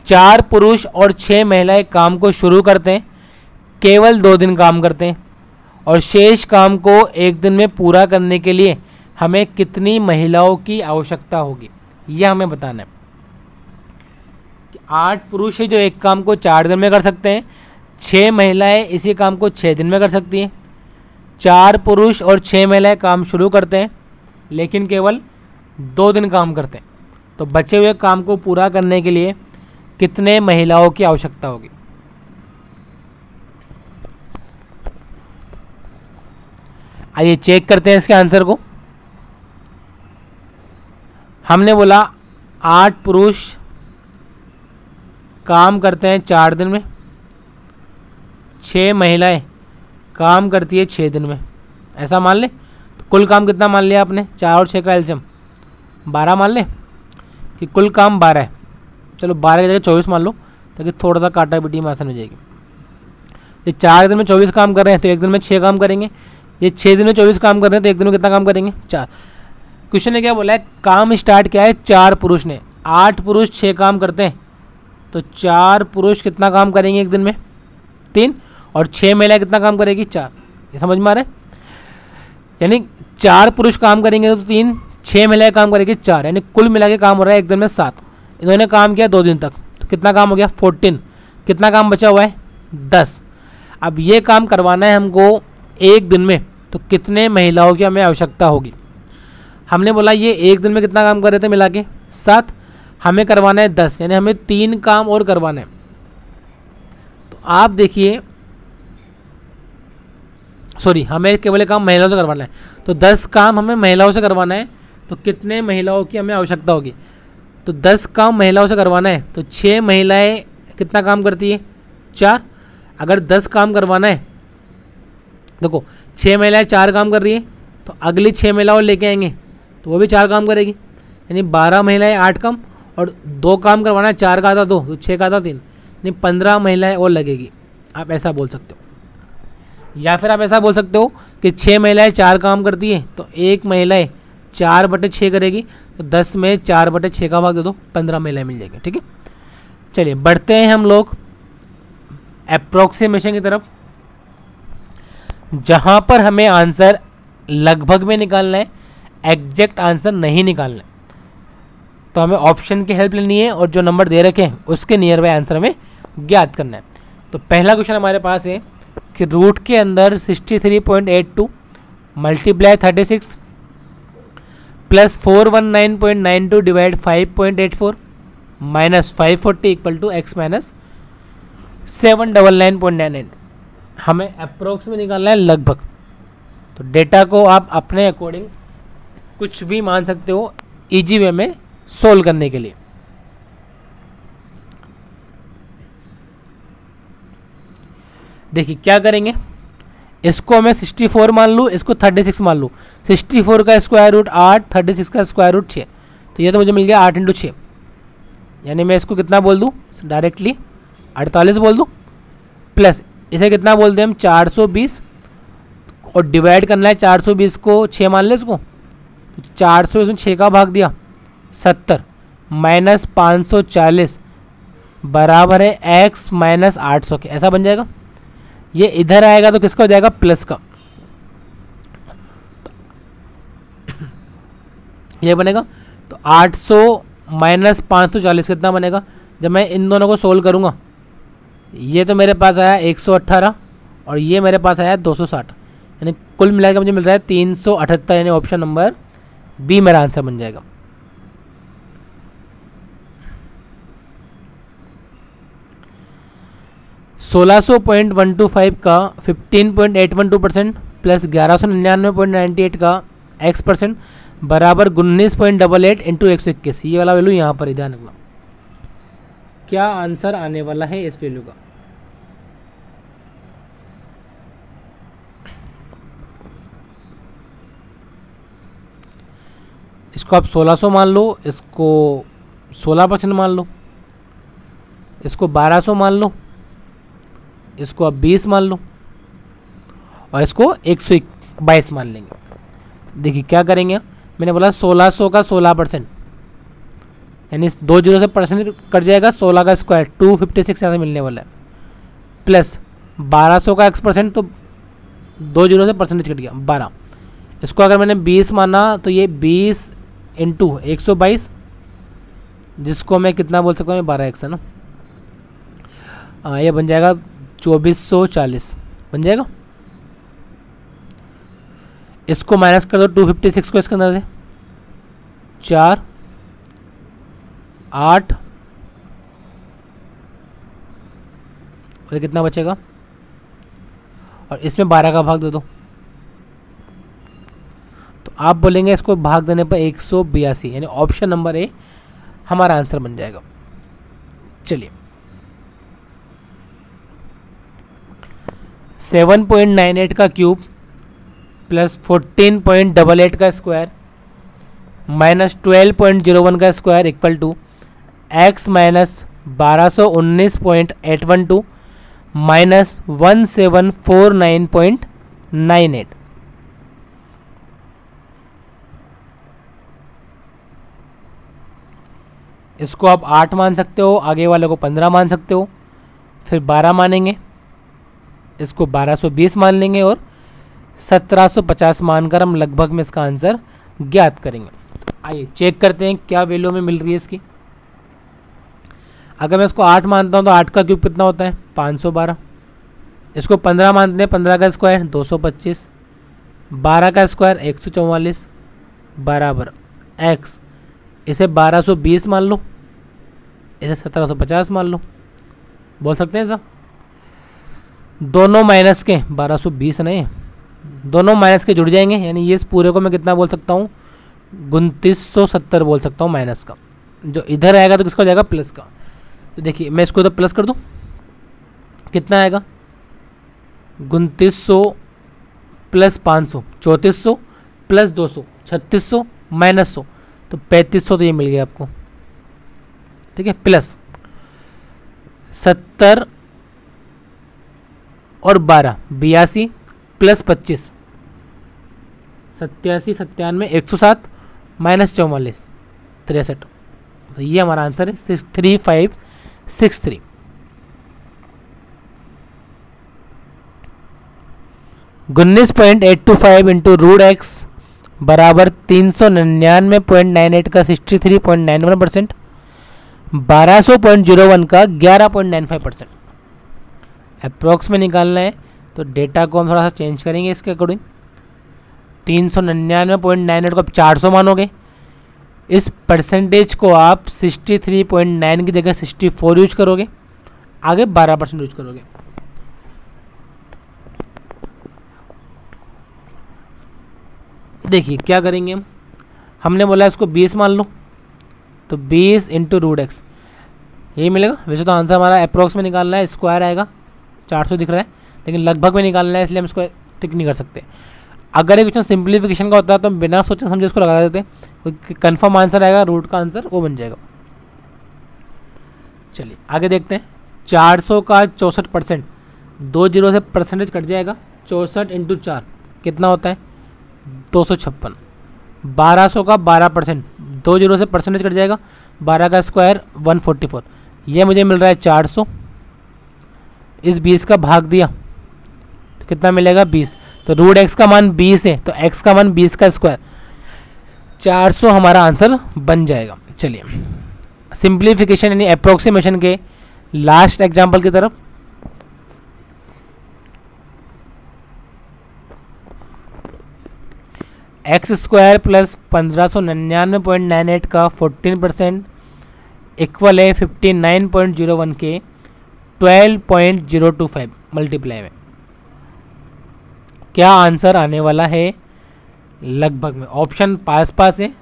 4 पुरुष और 6 महिलाएं काम को शुरू करते हैं, केवल 2 दिन काम करते हैं और शेष काम को 1 दिन में पूरा करने के लिए हमें कितनी महिलाओं की आवश्यकता होगी, यह हमें बताना है। 8 पुरुष है जो एक काम को 4 दिन में कर सकते हैं, 6 महिलाएं इसी काम को 6 दिन में कर सकती हैं। 4 पुरुष और 6 महिलाएं काम शुरू करते हैं लेकिन केवल 2 दिन काम करते हैं, तो बचे हुए काम को पूरा करने के लिए कितने महिलाओं की आवश्यकता होगी। आइए चेक करते हैं इसके आंसर को। हमने बोला 8 पुरुष काम करते हैं 4 दिन में, 6 महिलाएं काम करती है 6 दिन में, ऐसा मान ले। तो कुल काम कितना मान लिया आपने, 4 और 6 का एलसीएम 12 मान ले कि कुल काम 12 है। चलो 12 की जगह 24 मान लो ताकि थोड़ा सा काटा पिटी में आसान हो जाएगी। ये 4 दिन में 24 काम कर रहे हैं तो 1 दिन में 6 काम करेंगे। ये 6 दिन में 24 काम कर रहे हैं तो 1 दिन में कितना काम करेंगे 4। क्वेश्चन ने क्या बोला है, काम स्टार्ट क्या है 4 पुरुष ने, 8 पुरुष 6 काम करते हैं तो 4 पुरुष कितना काम करेंगे 1 दिन में 3, और 6 महिलाएं कितना काम करेगी 4। ये समझ में आ रहा है, यानी 4 पुरुष काम करेंगे तो 3, 6 महिलाएं काम करेगी 4, यानी कुल मिला के काम हो रहा है 1 दिन में 7। इन्होंने काम किया 2 दिन तक तो कितना काम हो गया 14। कितना काम बचा हुआ है 10। अब ये काम करवाना है हमको 1 दिन में, तो कितने महिलाओं की हमें आवश्यकता होगी। हमने बोला ये 1 दिन में कितना काम कर रहे थे मिला के 7, हमें करवाना है 10, यानी हमें 3 काम और करवाना है। तो आप देखिए, सॉरी हमें केवल काम महिलाओं से करवाना है, तो 10 काम हमें महिलाओं से करवाना है। तो कितने महिलाओं की हमें आवश्यकता होगी, तो 10 काम महिलाओं से करवाना है तो 6 महिलाएं कितना काम करती है 4। अगर 10 काम करवाना है, देखो 6 महिलाएं 4 काम कर रही है तो अगली 6 महिलाओं लेके आएंगे तो वो भी 4 काम करेगी, यानी 12 महिलाएं 8 काम, और 2 काम करवाना है 4 का था 2 तो 6 का था 3, यानी 15 महिलाएं और लगेगी। आप ऐसा बोल सकते हो, या फिर आप ऐसा बोल सकते हो कि 6 महिलाएं 4 काम करती है तो 1 महिलाएं 4/6 करेगी, तो 10 में 4/6 का भाग दे दो, 15 महिलाएं मिल जाएगी। ठीक है, चलिए बढ़ते हैं हम लोग अप्रोक्सीमेशन की तरफ, जहां पर हमें आंसर लगभग में निकालना है, एग्जैक्ट आंसर नहीं निकालना है। तो हमें ऑप्शन की हेल्प लेनी है और जो नंबर दे रखे हैं उसके नियर बाय आंसर हमें ज्ञात करना है। तो पहला क्वेश्चन हमारे पास है कि रूट के अंदर 63.82 multiply 36 plus 419.92 divide 5.84 minus 540 equal to x minus 799.98। हमें अप्रोक्स में निकालना है लगभग। तो डेटा को आप अपने अकॉर्डिंग कुछ भी मान सकते हो इजी वे में सोल्व करने के लिए। देखिए क्या करेंगे, इसको मैं 64 मान लूँ, इसको 36 मान लूँ। 64 का स्क्वायर रूट 8, 36 का स्क्वायर रूट 6, तो ये तो मुझे मिल गया 8 × 6, यानी मैं इसको कितना बोल दूँ डायरेक्टली 48 बोल दूँ, प्लस इसे कितना बोलते हैं हम 420, और डिवाइड करना है 420 को 6 मान ले इसको, तो 400 इसमें 6 का भाग दिया 70 माइनस 540 बराबर है x माइनस 800 के, ऐसा बन जाएगा। ये इधर आएगा तो किसका हो जाएगा, प्लस का। ये बनेगा तो 800 माइनस 540 कितना बनेगा। जब मैं इन दोनों को सोल्व करूँगा, ये तो मेरे पास आया 118 और ये मेरे पास आया 260, यानी कुल मिलाकर मुझे मिल रहा है 378, यानी ऑप्शन नंबर बी मेरा आंसर बन जाएगा। $16.125 का 15.812% प्लस 1199.98 का x% बराबर 19.88 इंटू 121। ये वाला वैल्यू यहाँ पर ही ध्यान रखना। क्या आंसर आने वाला है इस वैल्यू का। इसको आप 1600 मान लो, इसको 16% मान लो, इसको 1200 मान लो, इसको आप 20 मान लो और इसको 122 मान लेंगे। देखिए क्या करेंगे, मैंने बोला 1600 का 16%, यानी 2 जीरो से परसेंट कट जाएगा, 16 का स्क्वायर 256 यहाँ से मिलने वाला है, प्लस 1200 का x%, तो 2 जीरो से परसेंटेज कट गया 12। इसको अगर मैंने 20 माना तो ये 20 इंटू 122, जिसको मैं कितना बोल सकता हूँ, 12x है ना, ये बन जाएगा 2440 बन जाएगा। इसको माइनस कर दो 256 को इसके अंदर से, 4 8 और कितना बचेगा, और इसमें 12 का भाग दे दो, तो आप बोलेंगे इसको भाग देने पर 182, यानी ऑप्शन नंबर ए हमारा आंसर बन जाएगा। चलिए 7.98 का क्यूब प्लस 14.88 का स्क्वायर माइनस 12.01 का square equal to x minus 1219.812 minus 1749.98। इसको आप 8 मान सकते हो, आगे वाले को 15 मान सकते हो, फिर 12 मानेंगे, इसको 1220 मान लेंगे और 1750 मानकर हम लगभग में इसका आंसर ज्ञात करेंगे। आइए चेक करते हैं क्या वैल्यू में मिल रही है इसकी। अगर मैं इसको 8 मानता हूं तो 8 का क्यूब कितना होता है, 512। इसको 15 मानते हैं, 15 का स्क्वायर 225, 12 का स्क्वायर 144 बराबर x, इसे 1220 मान लो, इसे 1750 मान लो, बोल सकते हैं सर। दोनों माइनस के 1220 नहीं, दोनों माइनस के जुड़ जाएंगे, यानी ये इस पूरे को मैं कितना बोल सकता हूँ, 2970 बोल सकता हूँ माइनस का। जो इधर आएगा तो किसका हो जाएगा, प्लस का। तो देखिए मैं इसको तो प्लस कर दूँ, कितना आएगा 2900 प्लस 500 3400 प्लस 200 3600 माइनस 100, तो 3500, तो ये मिल गया आपको, ठीक है। प्लस 70 और 12 82 प्लस 25 87 97 107 माइनस 44 63, तो ये हमारा आंसर है 63563। गुन्नीस 825 इंटू रूट एक्स बराबर 399.98 का 63.91%, 1200.01 का 11.95%। अप्रॉक्स में निकालना है तो डेटा को हम थोड़ा सा चेंज करेंगे इसके अकॉर्डिंग। 399.98 को आप 400 मानोगे, इस परसेंटेज को आप 63.9 की जगह 64 यूज करोगे, आगे 12% यूज करोगे। देखिए क्या करेंगे हम, हमने बोला इसको 20 मान लो, तो 20 इंटू रूट एक्स यही मिलेगा। वैसे तो आंसर हमारा अप्रॉक्स में निकालना है, स्क्वायर आएगा 400 दिख रहा है, लेकिन लगभग में निकालना है, इसलिए हम इसको टिक नहीं कर सकते। अगर ये क्वेश्चन सिंप्लीफिकेशन का होता है तो हम बिना सोचे समझे इसको लगा देते, कंफर्म आंसर आएगा, रूट का आंसर वो बन जाएगा। चलिए आगे देखते हैं। 400 का 64%, 2 जीरो से परसेंटेज कट जाएगा, 64 इंटू 4 कितना होता है 256। 1200 का 12%, 2 जीरो से परसेंटेज कट जाएगा, 12 का स्क्वायर 144, ये मुझे मिल रहा है 400। इस 20 का भाग दिया कितना मिलेगा 20। तो रूट एक्स का मान 20 है तो एक्स का मान 20 का स्क्वायर 400 हमारा आंसर बन जाएगा। चलिए सिंप्लीफिकेशन यानी अप्रोक्सीमेशन के लास्ट एग्जाम्पल की तरफ। एक्स स्क्वायर प्लस 1599.98 का 14% इक्वल है 59.01 के 12.025 मल्टीप्लाई में। क्या आंसर आने वाला है लगभग में? ऑप्शन पास पास है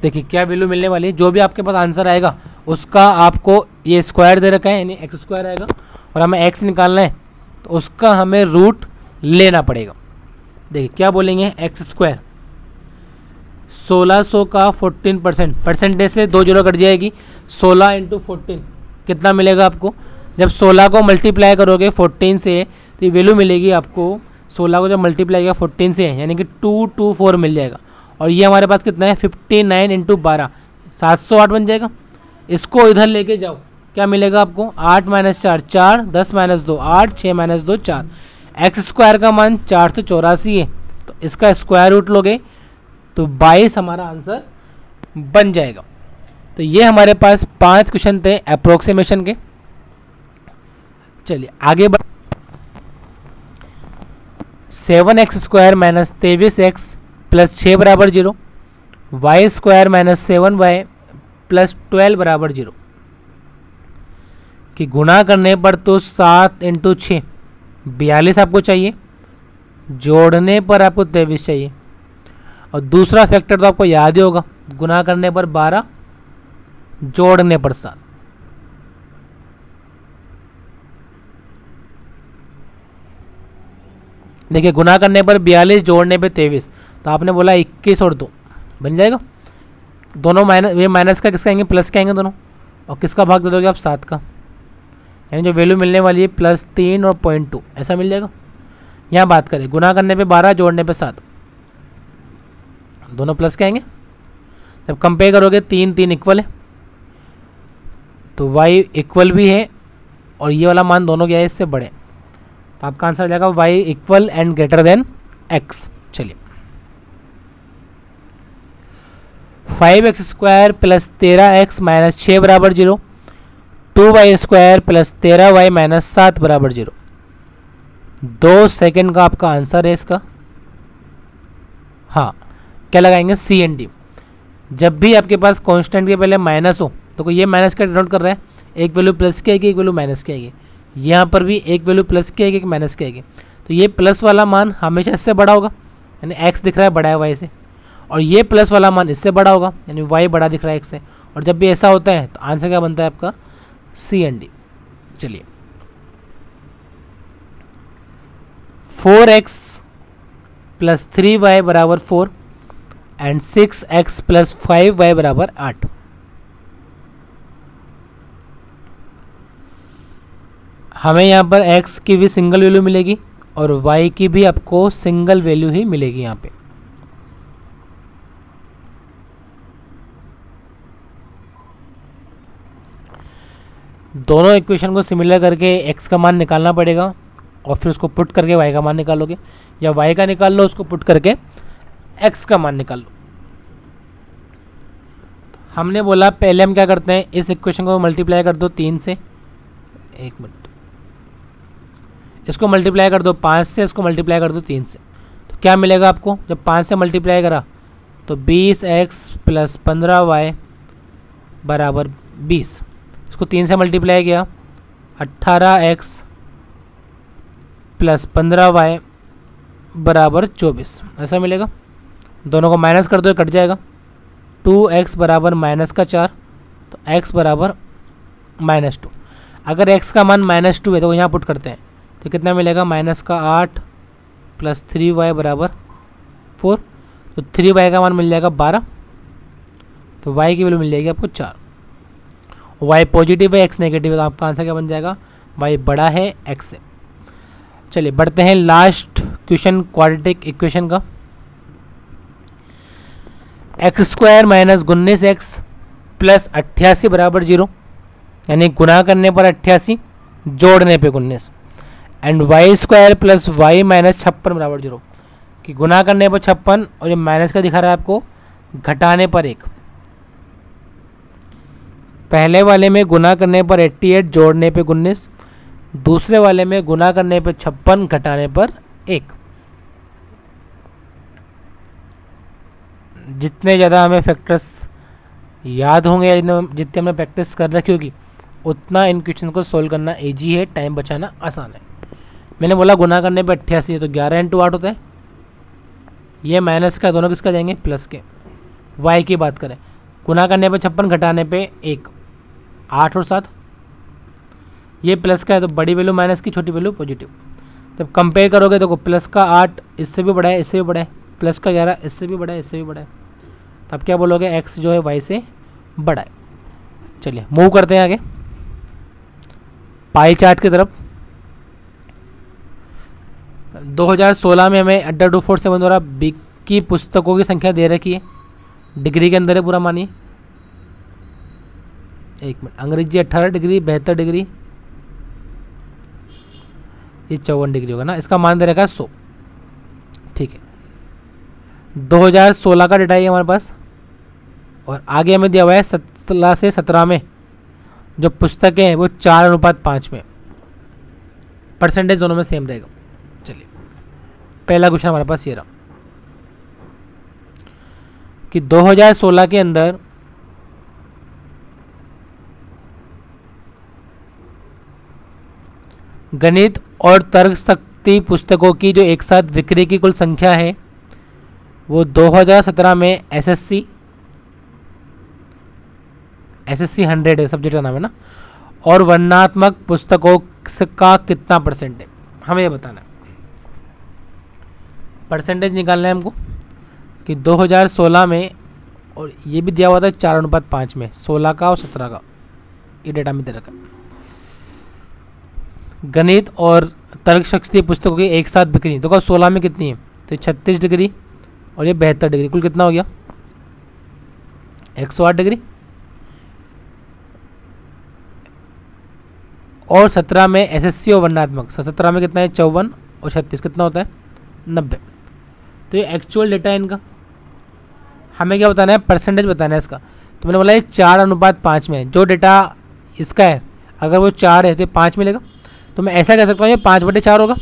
देखिए क्या वैल्यू मिलने वाली है। जो भी आपके पास आंसर आएगा उसका आपको ये स्क्वायर दे रखा है यानी एक्स स्क्वायर आएगा और हमें एक्स निकालना है तो उसका हमें रूट लेना पड़ेगा। देखिए क्या बोलेंगे, एक्स स्क्वायर 1600 का 14%, परसेंटेज से 2 जीरो कट जाएगी, 16 इंटू 14 कितना मिलेगा आपको? जब 16 को मल्टीप्लाई करोगे 14 से तो ये वैल्यू मिलेगी आपको 16 को जब मल्टीप्लाई किया 14 से यानी कि 224 मिल जाएगा। और ये हमारे पास कितना है 59 इंटू 12 708 बन जाएगा। इसको इधर लेके जाओ क्या मिलेगा आपको 8 minus 4 4 10 minus 2 8 6 minus 2 4। X square का मान 484 है तो इसका स्क्वायर रूट लोगे तो 22 हमारा आंसर बन जाएगा। तो ये हमारे पास 5 क्वेश्चन थे अप्रोक्सीमेशन के। चलिए आगे 7x square minus 23x plus 6 बराबर 0, Y square minus 7y plus 12 बराबर 0 कि गुणा करने पर तो 7 इंटू 6 42 आपको चाहिए, जोड़ने पर आपको 23 चाहिए। और दूसरा फैक्टर तो आपको याद ही होगा, गुणा करने पर 12 जोड़ने पर 7। देखिए गुणा करने पर 42 जोड़ने पे 23 तो आपने बोला 21 और 2 बन जाएगा। दोनों माइनस, ये माइनस का किसका आएंगे प्लस के आएंगे दोनों, और किसका भाग दे दोगे आप 7 का, यानी जो वैल्यू मिलने वाली है +3 और 0.2 ऐसा मिल जाएगा। यहाँ बात करें गुणा करने पे 12 जोड़ने पे 7 दोनों प्लस के आएंगे। जब कंपेयर करोगे 3 3 इक्वल है तो y इक्वल भी है और ये वाला मान दोनों क्या है इससे बड़े, तो आपका आंसर आ जाएगा y equal and greater than x। चलिए 5x square plus 13x minus 6 बराबर 0, 2y square plus 13y minus 7 बराबर 0। 2 सेकेंड का आपका आंसर है इसका। हाँ क्या लगाएंगे सी एन डी। जब भी आपके पास कांस्टेंट के पहले माइनस हो तो ये माइनस का डिनोट कर रहा है, एक वैल्यू प्लस की आएगी एक वैल्यू माइनस की आएगी। यहाँ पर भी एक वैल्यू प्लस की आएगी एक माइनस की आएगी, तो ये प्लस वाला मान हमेशा इससे बड़ा होगा यानी x दिख रहा है बड़ा है y से, और ये प्लस वाला मान इससे बड़ा होगा यानी y बड़ा दिख रहा है x से। और जब भी ऐसा होता है तो आंसर क्या बनता है आपका सी एन डी। चलिए 4x प्लस 3y बराबर 4 एंड 6x प्लस 5y बराबर 8। हमें यहाँ पर x की भी सिंगल वैल्यू मिलेगी और y की भी आपको सिंगल वैल्यू ही मिलेगी। यहाँ पे दोनों इक्वेशन को सिमिलर करके x का मान निकालना पड़ेगा और फिर उसको पुट करके y का मान निकालोगे, या y का निकाल लो उसको पुट करके x का मान निकाल लो। हमने बोला पहले हम क्या करते हैं, इस इक्वेशन को मल्टीप्लाई कर दो 3 से, एक मिनट, इसको मल्टीप्लाई कर दो 5 से, इसको मल्टीप्लाई कर दो 3 से, तो क्या मिलेगा आपको? जब 5 से मल्टीप्लाई करा तो 20x प्लस 15y बराबर 20, इसको 3 से मल्टीप्लाई किया 18x प्लस 15y बराबर 24 ऐसा मिलेगा। दोनों को माइनस कर दो कट जाएगा, 2x बराबर माइनस का 4 तो x बराबर -2। अगर x का मान -2 है तो यहाँ पुट करते हैं तो कितना मिलेगा माइनस का 8 प्लस 3y बराबर 4, तो 3y का मान मिल जाएगा 12, तो y की वैल्यू मिल जाएगी आपको 4। y पॉजिटिव है x नेगेटिव है तो आपका आंसर क्या बन जाएगा y बड़ा है x से। चलिए बढ़ते हैं लास्ट क्वेश्चन क्वाड्रेटिक इक्वेशन का। X square minus 19x plus 88 बराबर 0 यानी गुणा करने पर 88 जोड़ने पे 19, and y square plus y minus 56 बराबर 0, कि गुना करने पर 56 और ये माइनस का दिखा रहा है आपको घटाने पर 1। पहले वाले में गुना करने पर 88, जोड़ने पे 19, दूसरे वाले में गुना करने पर 56, घटाने पर 1। जितने ज़्यादा हमें फैक्टर्स याद होंगे, जितने हमने प्रैक्टिस कर रखी होगी, उतना इन क्वेश्चन को सोल्व करना इजी है, टाइम बचाना आसान है। मैंने बोला गुना करने पे 88 है तो 11 × 8 होता है। ये माइनस का, दोनों किसका जाएंगे? प्लस के। वाई की बात करें, गुना करने पे 56, घटाने पे 1, 8 और 7। ये प्लस का है तो बड़ी वैल्यू माइनस की, छोटी वैल्यू पॉजिटिव। जब कंपेयर करोगे तो प्लस का 8 इससे भी बड़ा है, इससे भी बड़ा है, प्लस का 11 इससे भी बड़ा है, इससे भी बड़ा है। तब क्या बोलोगे? एक्स जो है वाई से बड़ा है। चलिए मूव करते हैं आगे पाई चार्ट की तरफ। 2016 में हमें अड्डा 247 द्वारा की पुस्तकों की संख्या दे रखी है, डिग्री के अंदर है पूरा, मानिए। एक मिनट, अंग्रेजी 18 डिग्री, 72 डिग्री, ये 54 डिग्री होगा ना। इसका मान दे रखा है 100, ठीक है। 2016 का डेटा है हमारे पास, और आगे हमें दिया हुआ है 17 से 17 में जो पुस्तकें हैं वो 4:5 में, परसेंटेज दोनों में सेम रहेगा। चलिए पहला क्वेश्चन हमारे पास ये रहा कि 2016 के अंदर गणित और तर्क शक्ति पुस्तकों की जो एक साथ बिक्री की कुल संख्या है वो 2017 में एसएससी 100 है, सब्जेक्ट का नाम है ना, और वर्णनात्मक पुस्तकों का कितना परसेंट है, हमें ये बताना है। परसेंटेज निकालना है हमको कि 2016 में, और ये भी दिया हुआ था 4:5 में, 16 का और 17 का, ये डेटा में दे रखा है। गणित और तर्क शक्ति पुस्तकों की एक साथ बिक्री, तो 16 में कितनी है? तो 36 डिग्री और ये 72 डिग्री, कुल कितना हो गया? 108 डिग्री। और 17 में एसएससी और वर्णनात्मक, 17 में कितना है? 54 और 36 कितना होता है? 90। तो ये एक्चुअल डेटा है इनका। हमें क्या बताना है? परसेंटेज बताना है इसका। तो मैंने बोला ये 4:5 में है। जो डेटा इसका है अगर वो 4 है तो 5 मिलेगा। तो मैं ऐसा कह सकता हूँ ये 5/4 होगा,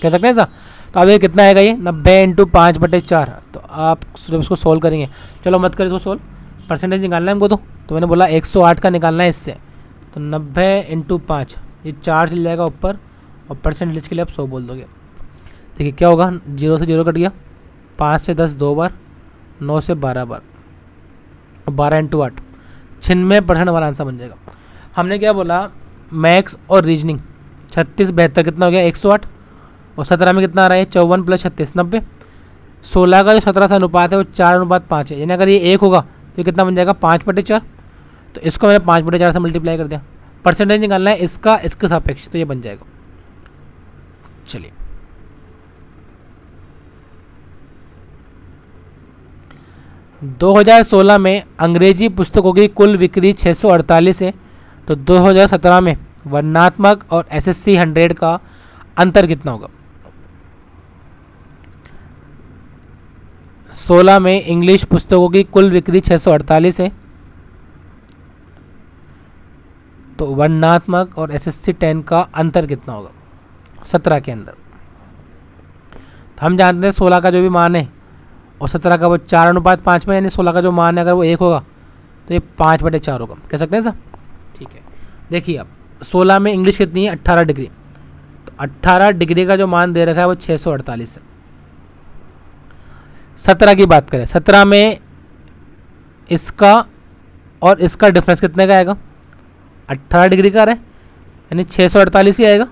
कह सकते हैं ऐसा। तो अब ये कितना आएगा? ये 90 × 5/4। तो आप इसको सोल्व करेंगे। चलो मत करें इसको सोल्व, परसेंटेज निकालना है हमको। तो मैंने बोला 108 का निकालना है इससे, तो 90 × 5, ये 4 चल जाएगा ऊपर, और परसेंटेज के लिए आप 100 बोल दोगे। देखिए क्या होगा, 0 से 0 कट गया, 5 से 10 2 बार, 9 से 12 बार, 12 × 8, 96% हमारा आंसर बन जाएगा। हमने क्या बोला? मैथ्स और रीजनिंग 36 72 कितना हो गया? 108। और 17 में कितना आ रहा है? 54 + 36 90। 16 का जो 17 से अनुपात है वो 4:5 है, यानी अगर ये 1 होगा तो ये कितना बन जाएगा? 5/4। तो इसको मैंने 5/4 से मल्टीप्लाई कर दिया। परसेंटेज निकालना है इसका, इसके सापेक्ष, तो ये बन जाएगा। चलिए – 2016 में अंग्रेजी पुस्तकों की कुल बिक्री 648 है, तो 2017 में वर्णनात्मक और एसएससी 100 का अंतर कितना होगा? 16 में इंग्लिश पुस्तकों की कुल बिक्री 648 है, तो वर्णनात्मक और एसएससी 10 का अंतर कितना होगा 17 के अंदर? तो हम जानते हैं 16 का जो भी मान है और 17 का वो 4:5 में, यानी 16 का जो मान है अगर वो 1 होगा तो ये 5/4 होगा, कह सकते हैं सर? ठीक है। देखिए अब 16 में इंग्लिश कितनी है? 18 डिग्री। तो 18 डिग्री का जो मान दे रखा है वो 648 है। 17 की बात करें, 17 में इसका और इसका डिफरेंस कितने का आएगा? 18 डिग्री का आ रहा है, यानी 648 ही आएगा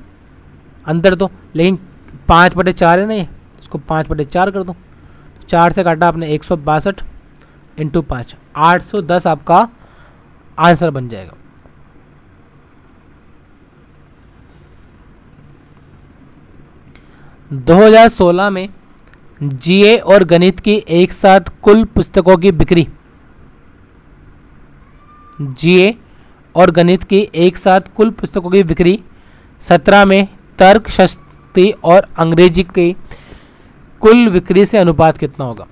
अंतर तो। लेकिन 5/4 है ना, ये इसको 5/4 कर दो। 4 से काटा आपने 162 × 5, 810 आपका आंसर बन जाएगा। – 2016 में जीए और गणित की एक साथ कुल पुस्तकों की बिक्री, जीए और गणित की एक साथ कुल पुस्तकों की बिक्री 17 में तर्क शक्ति और अंग्रेजी की कुल बिक्री से अनुपात कितना होगा।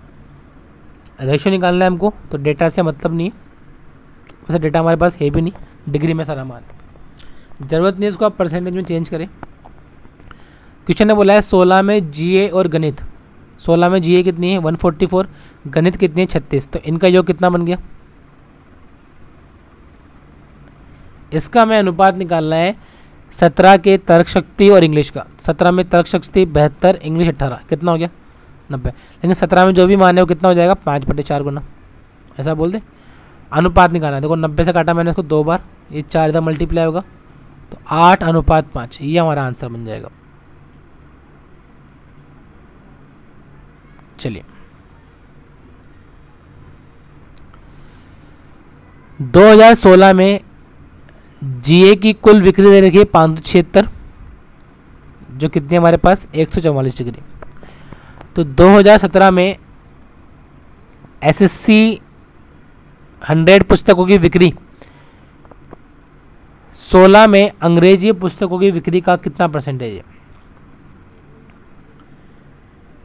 रेशियो निकालना है हमको, तो डेटा से मतलब नहीं है, वैसे डेटा हमारे पास है भी नहीं, डिग्री में सारा मान, ज़रूरत नहीं है इसको आप परसेंटेज में चेंज करें। क्वेश्चन ने बोला है 16 में जीए और गणित, 16 में जीए कितनी है 144, गणित कितनी है 36, तो इनका योग कितना बन गया। इसका हमें अनुपात निकालना है 17 के तर्क शक्ति और इंग्लिश का। 17 में तर्क शक्ति 72, इंग्लिश 18, कितना हो गया 90। लेकिन 17 में जो भी मान है वो कितना हो जाएगा 5/4 गुना, ऐसा बोल दे। अनुपात निकालना है, देखो 90 से काटा मैंने इसको 2 बार, ये 4 इधर मल्टीप्लाई होगा तो 8:5, ये हमारा आंसर बन जाएगा। चलिए 2016 में जीए की कुल बिक्री दे रखी है 576, जो कितनी हमारे पास 144 डिग्री। तो 2017 में एसएससी 100 पुस्तकों की बिक्री, 16 में अंग्रेजी पुस्तकों की बिक्री का कितना परसेंटेज है।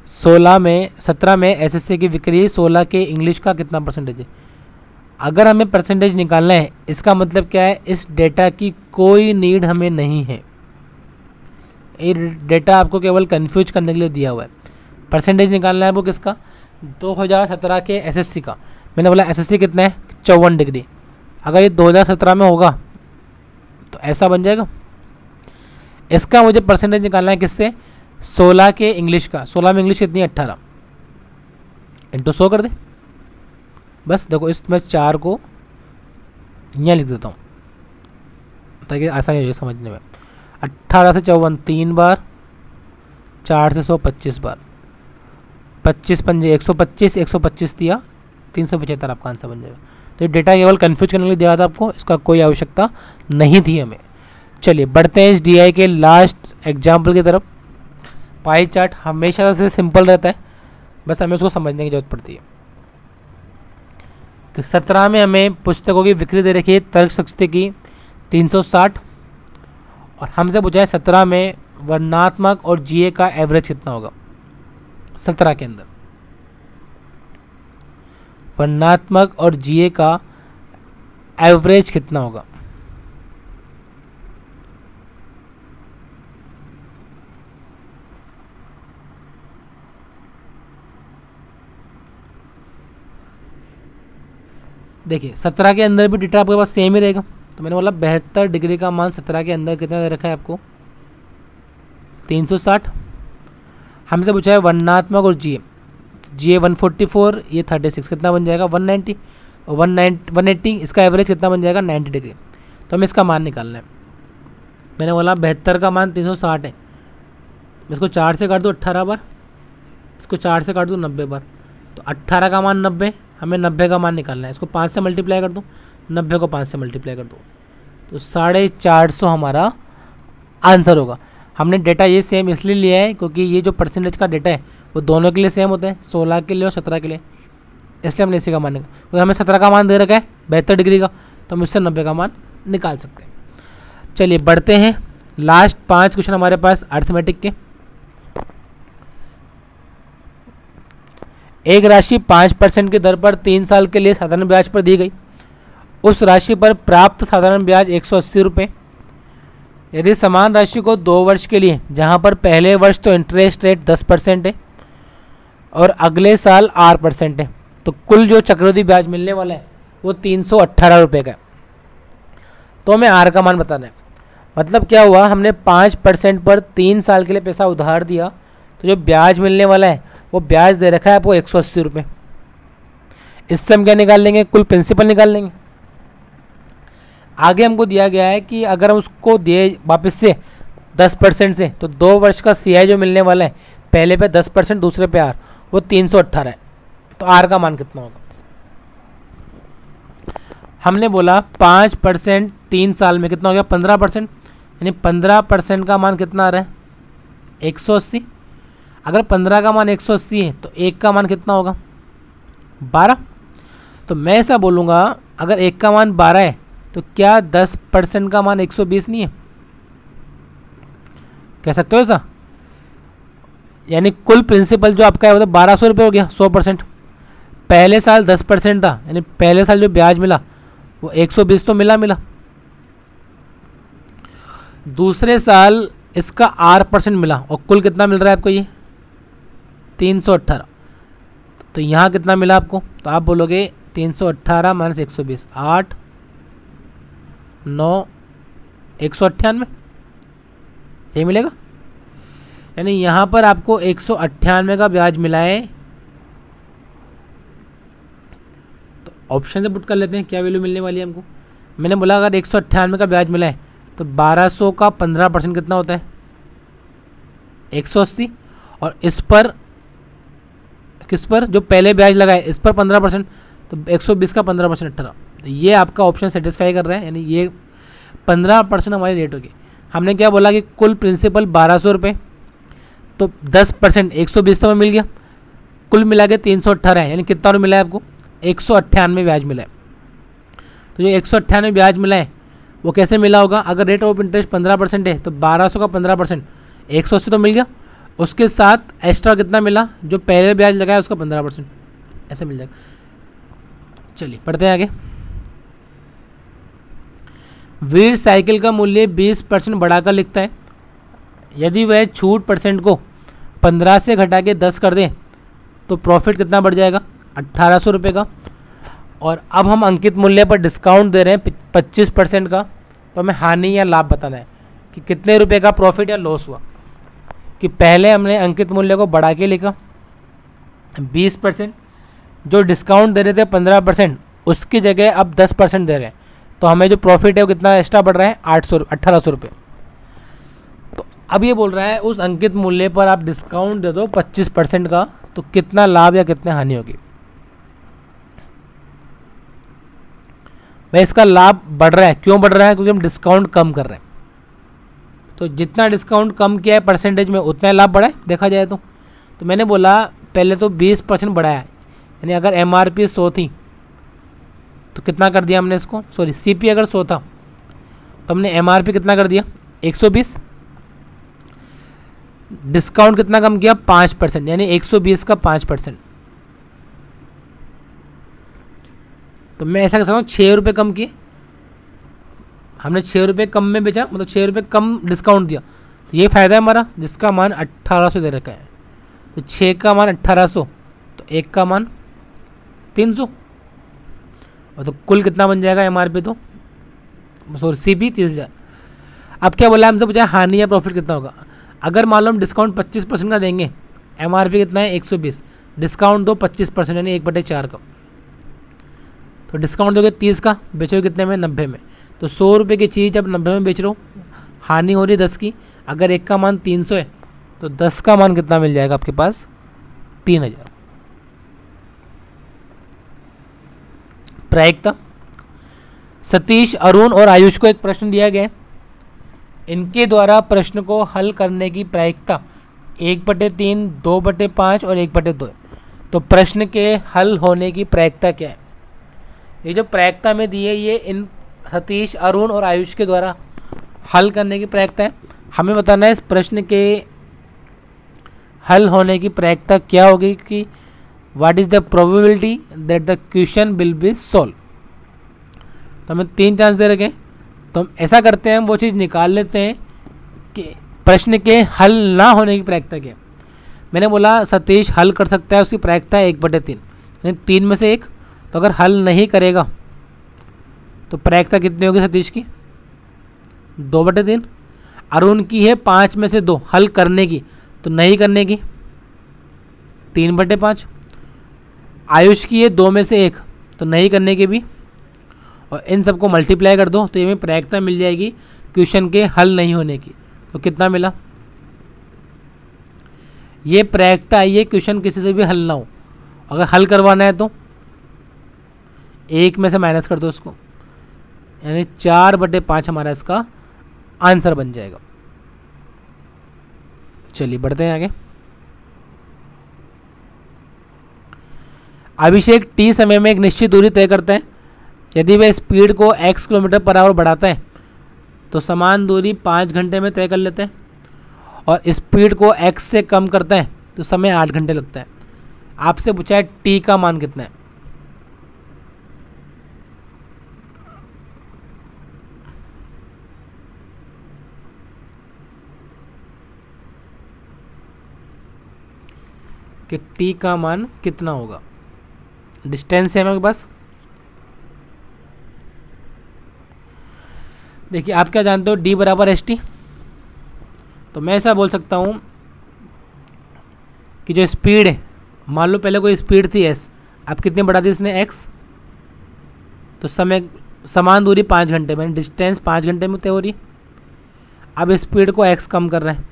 17 में एसएससी की बिक्री, 16 के इंग्लिश का कितना परसेंटेज है। अगर हमें परसेंटेज निकालना है, इसका मतलब क्या है, इस डेटा की कोई नीड हमें नहीं है, ये डेटा आपको केवल कंफ्यूज करने के लिए दिया हुआ है। परसेंटेज निकालना है वो किसका, 2017 के एसएससी का। मैंने बोला एसएससी कितना है 54 डिग्री, अगर ये 2017 में होगा तो ऐसा बन जाएगा। इसका मुझे परसेंटेज निकालना है किससे, 16 के इंग्लिश का। 16 में इंग्लिश कितनी है 18, इंटू 100 कर दे बस। देखो इसमें 4 को यहाँ लिख देता हूँ ताकि आसानी हो जाए समझने में। 18 से 54 3 बार, 4 से 100 25 बार, 25 पंजे 125, 125 दिया 375, आपका आंसर बन जाएगा। तो ये डेटा केवल कंफ्यूज करने के लिए दिया था आपको, इसका कोई आवश्यकता नहीं थी हमें। चलिए बढ़ते हैं इस डीआई के लास्ट एग्जाम्पल की तरफ। पाई चार्ट हमेशा से सिंपल रहता है, बस हमें उसको समझने की जरूरत पड़ती है कि 17 में हमें पुस्तकों की बिक्री दे रखी है तर्क शक्ति की 360, और हमसे पूछा है 17 में वर्णनात्मक और जीए का एवरेज कितना होगा। 17 के अंदर वर्णनात्मक और जीए का एवरेज कितना होगा। देखिए 17 के अंदर भी डेटा आपके पास सेम ही रहेगा, तो मैंने बोला 72 डिग्री का मान 17 के अंदर कितना दे रखा है आपको 360। हमसे पूछा है वर्णनात्मक और जीए 144, ये 36, कितना बन जाएगा 190, और 180, इसका एवरेज कितना बन जाएगा 90 डिग्री। तो हमें इसका मान निकालना है। मैंने बोला 72 का मान 360 है, मैं इसको 4 से काट दूँ 18 बार, इसको 4 से काट दूँ 90 बार, तो 18 का मान 90, हमें 90 का मान निकालना है। इसको 5 से मल्टीप्लाई कर दूँ, 90 को 5 से मल्टीप्लाई कर दूँ, तो 450 हमारा आंसर होगा। हमने डेटा ये सेम इसलिए लिया है क्योंकि ये जो परसेंटेज का डेटा है वो दोनों के लिए सेम होते हैं, 16 के लिए और 17 के लिए, इसलिए हमने इसी का मान निकाला। तो हमें 17 का मान दे रखा है 72 डिग्री का, तो हम इससे 90 का मान निकाल सकते हैं। चलिए बढ़ते हैं, लास्ट 5 क्वेश्चन हमारे पास अर्थमेटिक के। एक राशि 5% की दर पर 3 साल के लिए साधारण ब्याज पर दी गई, उस राशि पर प्राप्त साधारण ब्याज 180 रुपये। यदि समान राशि को 2 वर्ष के लिए, जहां पर पहले वर्ष तो इंटरेस्ट रेट 10% है और अगले साल 8% है, तो कुल जो चक्रवृद्धि ब्याज मिलने वाला है वो 318 रुपये का है। तो हमें आर का मान बताना है। मतलब क्या हुआ, हमने 5% पर 3 साल के लिए पैसा उधार दिया, तो जो ब्याज मिलने वाला है वो ब्याज दे रखा है आपको 180 रुपये। इससे हम क्या निकाल लेंगे, कुल प्रिंसिपल निकाल लेंगे। आगे हमको दिया गया है कि अगर हम उसको दिए वापस से 10% से, तो 2 वर्ष का सीआई जो मिलने वाला है, पहले पे 10% दूसरे पे आर, वो 318 है। तो आर का मान कितना होगा। हमने बोला 5% 3 साल में कितना हो गया 15%, यानी 15% का मान कितना आ रहा है 180। अगर 15 का मान 180 है तो 1 का मान कितना होगा 12। तो मैं ऐसा बोलूँगा, अगर 1 का मान 12 है तो क्या 10% का मान 120 नहीं है। कह सकते हो ऐसा। यानी कुल प्रिंसिपल जो आपका है वो तो 1200 रुपये हो गया 100%। पहले साल 10% था, यानी पहले साल जो ब्याज मिला वो 120 तो मिला। दूसरे साल इसका 8% मिला और कुल कितना मिल रहा है आपको ये 318। तो यहाँ कितना मिला आपको, तो आप बोलोगे 318 माइनस 120, 8 9 198 ये मिलेगा। यानी यहाँ पर आपको 198 का ब्याज मिला है। तो ऑप्शन से पुट कर लेते हैं क्या वैल्यू मिलने वाली है हमको। मैंने बोला अगर 198 का ब्याज मिला है तो 1200 का 15% कितना होता है 180, और इस पर किस पर जो पहले ब्याज लगा है इस पर 15%, तो 120 का 15% 18। तो ये आपका ऑप्शन सेटिस्फाई कर रहा है, यानी ये 15% हमारी रेट होगी। हमने क्या बोला कि कुल प्रिंसिपल 1200 रुपये, तो 10% 120 तो मिल गया, कुल मिला के 318 है, यानी कितना मिला है आपको 198 ब्याज मिला है। तो जो 198 ब्याज मिला है वो कैसे मिला होगा, अगर रेट ऑफ इंटरेस्ट 15% है तो 1200 का 15% 180 तो मिल गया, उसके साथ एक्स्ट्रा कितना मिला जो पहले ब्याज लगाया उसका 15%, ऐसे मिल जाएगा। चलिए पढ़ते हैं आगे। वीर साइकिल का मूल्य 20% बढ़ाकर लिखता है, यदि वह छूट परसेंट को 15 से घटा के 10 कर दें तो प्रॉफिट कितना बढ़ जाएगा 1800 रुपये का। और अब हम अंकित मूल्य पर डिस्काउंट दे रहे हैं 25% का, तो हमें हानि या लाभ बताना है कि कितने रुपए का प्रॉफिट या लॉस हुआ। कि पहले हमने अंकित मूल्य को बढ़ा के लिखा 20%, जो डिस्काउंट दे रहे थे 15% उसकी जगह अब 10% दे रहे हैं, तो हमें जो प्रॉफिट है वो कितना एक्स्ट्रा बढ़ रहा है 1800 रुपये। तो अब ये बोल रहा है उस अंकित मूल्य पर आप डिस्काउंट दे दो 25% का, तो कितना लाभ या कितने हानि होगी। भाई इसका लाभ बढ़ रहा है, क्यों बढ़ रहा है, क्योंकि हम डिस्काउंट कम कर रहे हैं। तो जितना डिस्काउंट कम किया है परसेंटेज में उतना लाभ बढ़ा है देखा जाए तो मैंने बोला पहले तो 20% बढ़ाया है, यानी अगर MRP 100 थी तो कितना कर दिया हमने इसको, सॉरी CP अगर 100 था तो हमने MRP कितना कर दिया 120, डिस्काउंट कितना कम किया 5%, यानी 120 का 5%। तो मैं ऐसा कर सकता हूँ 6 रुपये कम किए, हमने 6 रुपये कम में बेचा, मतलब 6 रुपये कम डिस्काउंट दिया, तो ये फ़ायदा है हमारा जिसका मान 1800 दे रखा है। तो 6 का मान 1800, तो 1 का मान 300, और तो कुल कितना बन जाएगा MRP, तो सॉरी CP 30,000। अब क्या बोला हमसे पूछा हानि या प्रॉफिट कितना होगा। अगर मान लो हम डिस्काउंट 25% का देंगे, MRP कितना है 120, डिस्काउंट दो 25% यानी 1/4 का, तो डिस्काउंट दोगे 30 का, बेचोगे कितने में 90 में। तो 100 रुपये की चीज़ अब 90 में बेच रहे हो, हानि हो रही 10 की। अगर 1 का मान 300 है तो 10 का मान कितना मिल जाएगा आपके पास 3000। प्रायिकता, सतीश, अरुण और आयुष को एक प्रश्न दिया गया है, इनके द्वारा प्रश्न को हल करने की प्रायिकता 1/3, 2/5 और 1/2। तो प्रश्न के हल होने की प्रायिकता क्या है, ये जो प्रायिकता में दी है ये इन सतीश, अरुण और आयुष के द्वारा हल करने की प्रायिकता है। हमें बताना है इस प्रश्न के हल होने की प्रायिकता क्या होगी, कि what is the probability that the question will be solve. तो हमें 3 चांस दे रखे हैं, तो हम ऐसा करते हैं हम वो चीज़ निकाल लेते हैं कि प्रश्न के हल ना होने की प्रायिकता क्या है। मैंने बोला सतीश हल कर सकता है, उसकी प्रायिकता है 1/3, यानी 3 में से 1। तो अगर हल नहीं करेगा तो प्रायिकता कितनी होगी सतीश की 2/3। अरुण की है 5 में से 2 हल करने की, तो नहीं करने की 3/5। आयुष की है 2 में से 1, तो नहीं करने की भी, और इन सबको मल्टीप्लाई कर दो तो ये में प्रायिकता मिल जाएगी क्वेश्चन के हल नहीं होने की। तो कितना मिला, ये प्रायिकता आई है क्वेश्चन किसी से भी हल ना हो। अगर हल करवाना है तो 1 में से माइनस कर दो उसको, यानी 4/5 हमारा इसका आंसर बन जाएगा। चलिए बढ़ते हैं आगे। अभिषेक T समय में एक निश्चित दूरी तय करता है, यदि वह स्पीड को x किलोमीटर पर आवर बढ़ाता है तो समान दूरी 5 घंटे में तय कर लेते हैं, और स्पीड को x से कम करता है तो समय 8 घंटे लगता है। आपसे पूछा है t का मान कितना है। कि t का मान कितना होगा। डिस्टेंस है मेरे पास। देखिए आप क्या जानते हो, d बराबर एस टी। तो मैं ऐसा बोल सकता हूँ कि जो स्पीड है, मान लो पहले कोई स्पीड थी s, अब कितनी बढ़ा दी इसने x, तो समय समान दूरी 5 घंटे में, डिस्टेंस 5 घंटे में तय हो रही। अब स्पीड को x कम कर रहे हैं,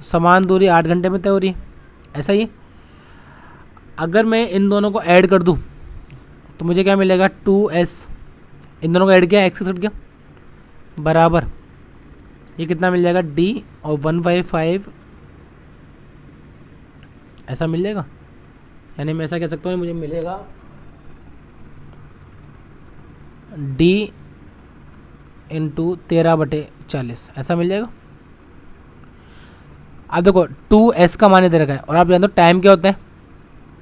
समान दूरी 8 घंटे में तय हो रही है। ऐसा ही अगर मैं इन दोनों को ऐड कर दूं तो मुझे क्या मिलेगा, 2s। इन दोनों को ऐड किया, x कट गया, बराबर ये कितना मिल जाएगा d, और 1/5 ऐसा मिल जाएगा। यानी मैं ऐसा कह सकता हूँ मुझे मिलेगा d इंटू 13/40, ऐसा मिल जाएगा। अब देखो 2s का मान दे रखा है और आप जानते हो टाइम क्या होता है,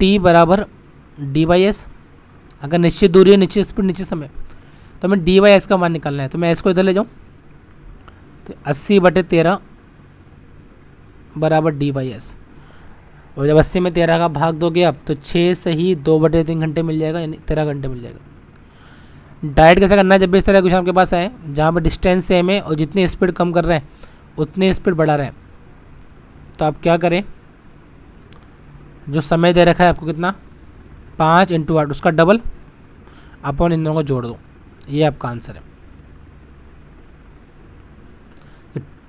t बराबर d/s। अगर निश्चित दूरी है, निश्चित स्पीड, निश्चित समय, तो हमें d/s का मान निकालना है। तो मैं s को इधर ले जाऊँ तो 80/13 बराबर d/s। और जब 80 में 13 का भाग दोगे आप तो 6 से ही 2/3 घंटे मिल जाएगा, यानी 13 घंटे मिल जाएगा। डायरेक्ट कैसे करना है, जब भी इस तरह क्वेश्चन आपके पास आए जहाँ पर डिस्टेंस सेम है और जितनी स्पीड कम कर रहे हैं उतनी स्पीड बढ़ा रहे हैं, तो आप क्या करें, जो समय दे रखा है आपको कितना, 5 × 8, उसका डबल अपन इन दोनों को जोड़ दो, ये आपका आंसर है।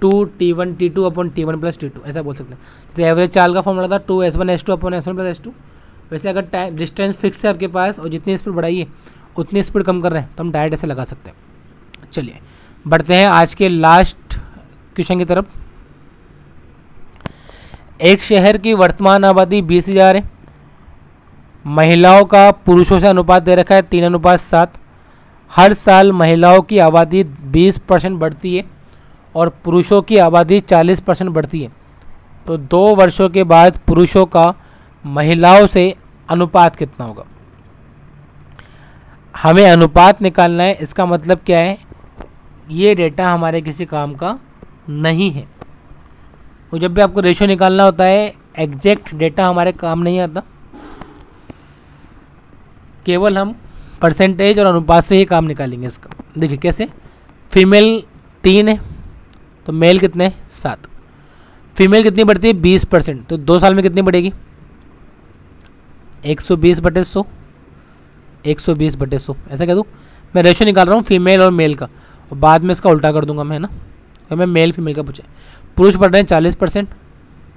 2t1 t2 upon t1 plus t2 ऐसा बोल सकते हैं। तो एवरेज चाल का फॉर्मूला था 2s1 s2 upon s1 plus s2। वैसे अगर डिस्टेंस फिक्स है आपके पास और जितनी स्पीड बढ़ाइए उतनी स्पीड कम कर रहे हैं तो हम डायरेक्ट ऐसे लगा सकते हैं। चलिए बढ़ते हैं आज के लास्ट क्वेश्चन की तरफ। एक शहर की वर्तमान आबादी 20,000 है। महिलाओं का पुरुषों से अनुपात दे रखा है 3:7। हर साल महिलाओं की आबादी 20% बढ़ती है और पुरुषों की आबादी 40% बढ़ती है। तो 2 वर्षों के बाद पुरुषों का महिलाओं से अनुपात कितना होगा। हमें अनुपात निकालना है, इसका मतलब क्या है, ये डेटा हमारे किसी काम का नहीं है। तो जब भी आपको रेशियो निकालना होता है, एग्जैक्ट डेटा हमारे काम नहीं आता, केवल हम परसेंटेज और अनुपात से ही काम निकालेंगे इसका। देखिए कैसे, फीमेल 3 है तो मेल कितने हैं 7। फीमेल कितनी बढ़ती है 20%, तो 2 साल में कितनी बढ़ेगी 120/100, 120/100 ऐसा कह दूँ। मैं रेशियो निकाल रहा हूँ फीमेल और मेल का, और बाद में इसका उल्टा कर दूंगा मैं, है ना। तो मैं मेल फीमेल का पूछा, पुरुष बढ़ रहे हैं 40%,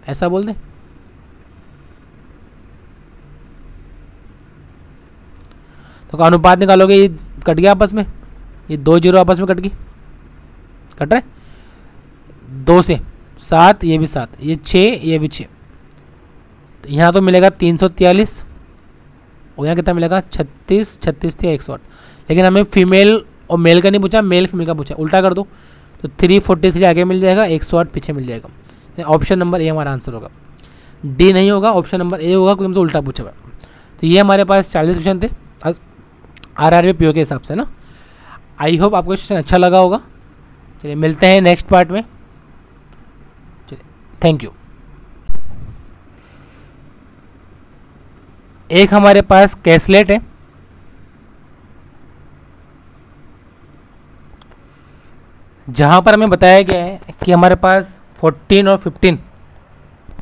ऐसा बोल दें। तो अनुपात निकालोगे, ये कट गया आपस में, ये 2 जीरो आपस में कट गई, कट रहे 2 से 7, ये भी 7, ये 6, ये भी 6। तो यहाँ तो मिलेगा 343 और यहाँ कितना मिलेगा 36, 36 थी 108। लेकिन हमें फीमेल और मेल का नहीं पूछा, मेल फीमेल का पूछा। उल्टा कर दो तो 343 आगे मिल जाएगा, 108 पीछे मिल जाएगा। ऑप्शन नंबर ए हमारा आंसर होगा, डी नहीं होगा, ऑप्शन नंबर ए होगा, क्योंकि हमसे उल्टा पूछा हुआ। तो ये हमारे पास 40 क्वेश्चन थे RRB PO के हिसाब से ना। आई होप आपको क्वेश्चन अच्छा लगा होगा। चलिए मिलते हैं नेक्स्ट पार्ट में। चलिए थैंक यू। एक हमारे पास कैसलेट है, जहां पर हमें बताया गया है कि हमारे पास 14 और 15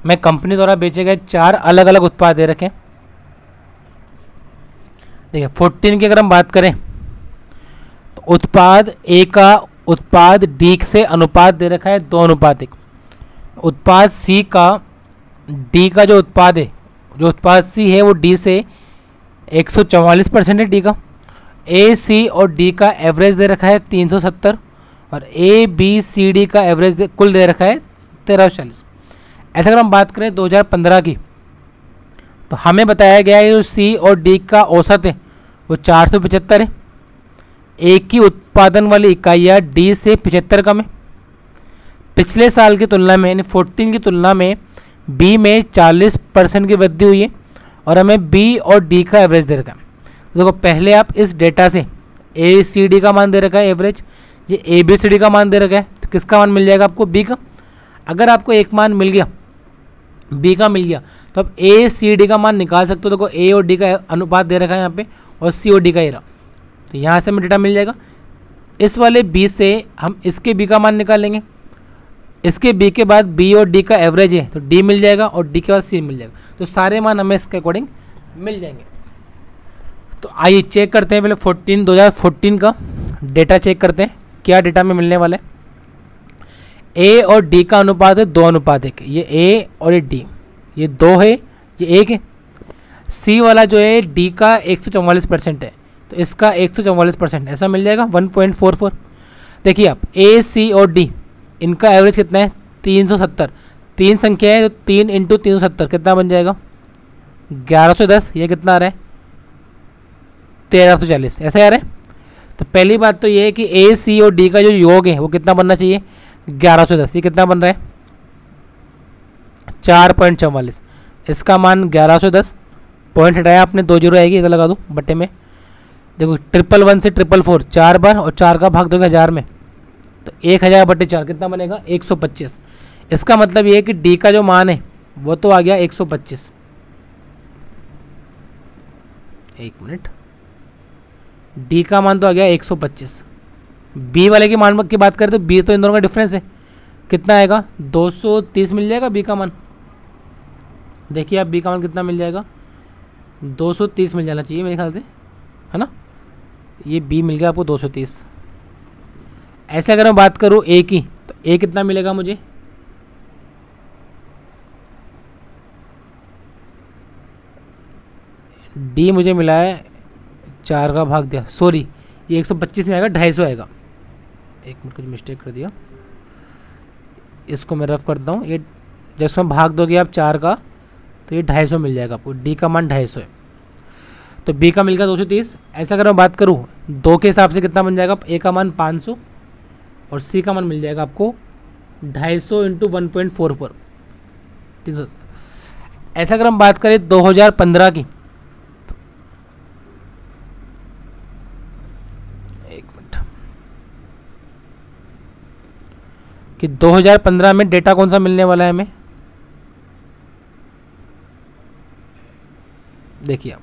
में कंपनी द्वारा बेचे गए 4 अलग अलग उत्पाद दे रखे हैं। देखिए 14 की अगर हम बात करें तो उत्पाद ए का उत्पाद डी से अनुपात दे रखा है 2:1। उत्पाद सी का डी का जो उत्पाद है, जो उत्पाद सी है वो डी से 144% है डी का। ए सी और डी का एवरेज दे रखा है 370 और ए बी सी डी का एवरेज कुल दे रखा है 1340। ऐसा अगर हम बात करें 2015 की, तो हमें बताया गया है जो सी और डी का औसत है वो 475 है। एक ही उत्पादन वाली इकाइयाँ डी से 75 कम है। पिछले साल की तुलना में यानी 14 की तुलना में बी में 40% की वृद्धि हुई है और हमें बी और डी का एवरेज दे रखा है। देखो पहले आप इस डेटा से ए सी डी का मान दे रखा है एवरेज, ये ए बी सी डी का मान दे रखा है, तो किसका मान मिल जाएगा आपको? बी का। अगर आपको एक मान मिल गया बी का मिल गया तो आप ए सी डी का मान निकाल सकते हो। देखो ए और डी का अनुपात दे रखा है यहाँ पे और सी और डी का एरा, तो यहाँ से हमें डेटा मिल जाएगा। इस वाले बी से हम इसके बी का मान निकालेंगे, इसके बी के बाद बी और डी का एवरेज है तो डी मिल जाएगा और डी के बाद सी मिल जाएगा, तो सारे मान हमें इसके अकॉर्डिंग मिल जाएंगे। तो आइए चेक करते हैं पहले 2014 का डेटा चेक करते हैं क्या डेटा में मिलने वाला है। ए और डी का अनुपात है 2:1, ये ए और ये डी, ये 2 है ये 1 है। सी वाला जो है डी का 144% है तो इसका 144% ऐसा मिल जाएगा 1.44। देखिए आप ए सी और डी इनका एवरेज कितना है? 370। 3 संख्या है तो 3 × 370 कितना बन जाएगा? 1110। ये कितना आ रहा है? 1340। ऐसा आ रहा है। तो पहली बात तो ये है कि ए सी और डी का जो योग है वो कितना बनना चाहिए? 1110। ये कितना बन रहा है? 4.44। इसका मान 1110, पॉइंट हटाया आपने 2 जीरो आएगी, इधर लगा दो बट्टे में। देखो 111 से 444 4 बार और 4 का भाग दोगे 1000 में तो 1000/4 कितना बनेगा? 125। इसका मतलब ये है कि डी का जो मान है वो तो आ गया 125। एक मिनट, डी का मान तो आ गया 125। बी वाले के मान की बात करें तो बी तो इन दोनों का डिफरेंस है, कितना आएगा? 230 मिल जाएगा बी का मान। देखिए आप बी का मान कितना मिल जाएगा? 230 मिल जाना चाहिए मेरे ख्याल से, है ना। ये बी मिल गया आपको 230। ऐसे अगर मैं बात करूँ ए की तो ए कितना मिलेगा मुझे? डी मुझे मिला है 4 का भाग दिया, सॉरी ये 125 नहीं आएगा, 250 आएगा। एक मिनट कुछ मिस्टेक कर दिया, इसको मैं रफ करता हूँ। ये जब इसमें भाग दोगे आप 4 का तो ये 250 मिल जाएगा आपको। डी का मान 250 है तो बी का मिल गया 230। ऐसा अगर मैं बात करूँ 2 के हिसाब से कितना बन जाएगा? ए का मान 500 और सी का मान मिल जाएगा आपको 250 × 1.44 300। ऐसा अगर हम बात करें 2015 की, एक मिनट, कि 2015 में डेटा कौन सा मिलने वाला है हमें? देखिए आप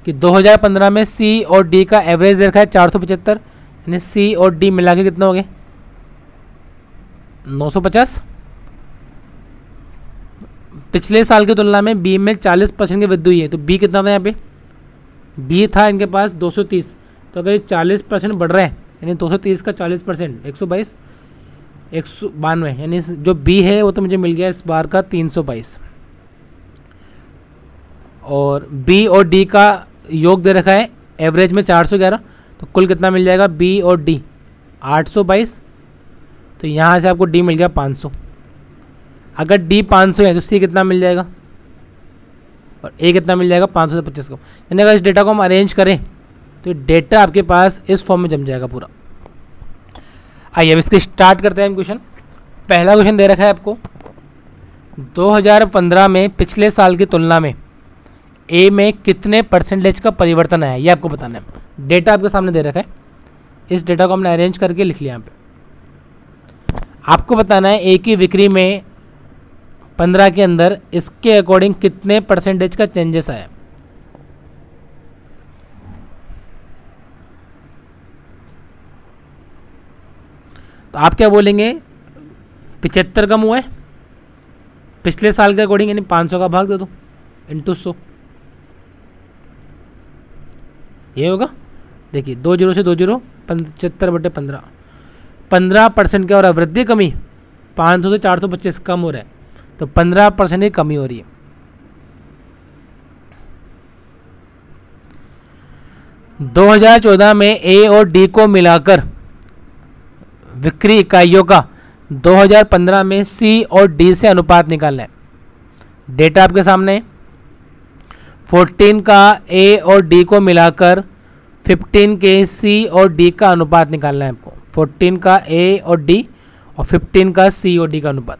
कि 2015 में सी और डी का एवरेज दे रखा है 475, यानी सी और डी मिला के कितना हो गए? 950। पिछले साल की तुलना में बी में 40% की वृद्धि हुई है तो बी कितना था यहाँ पे? बी था इनके पास 230, तो अगर ये 40% बढ़ रहा है यानी 230 का 40% 122 192, यानी जो बी है वो तो मुझे मिल गया इस बार का 322। और बी और डी का योग दे रखा है एवरेज में 411, तो कुल कितना मिल जाएगा? बी और डी 822, तो यहाँ से आपको डी मिल गया 500। अगर डी 500 है तो सी कितना मिल जाएगा और ए कितना मिल जाएगा? 500 से 25 को। यानी अगर इस डेटा को हम अरेंज करें तो डेटा आपके पास इस फॉर्म में जम जाएगा पूरा। आइए अब इसके स्टार्ट करते हैं हम क्वेश्चन। पहला क्वेश्चन दे रखा है आपको 2015 में पिछले साल की तुलना में ए में कितने % का परिवर्तन आया, ये आपको बताना है। डेटा आपके सामने दे रखा है, इस डेटा को हमने अरेंज करके लिख लिया यहाँ पे। आपको बताना है ए की बिक्री में 15 के अंदर इसके अकॉर्डिंग कितने % का चेंजेस आया। तो आप क्या बोलेंगे? 75 कम हुआ है पिछले साल के अकॉर्डिंग, यानी 500 का भाग दे दो इंटू 100, ये होगा। देखिए 2 जीरो से 2 जीरो 75/15, 15% क्या हो रहा है? वृद्धि कमी। 500 से 425 कम हो रहा है तो 15% की कमी हो रही है। 2014 में ए और डी को मिलाकर बिक्री इकाइयों का 2015 में सी और डी से अनुपात निकालना है। डेटा आपके सामने है। 14 का ए और डी को मिलाकर 15 के सी और डी का अनुपात निकालना है आपको। 14 का ए और डी और 15 का सी और डी का अनुपात।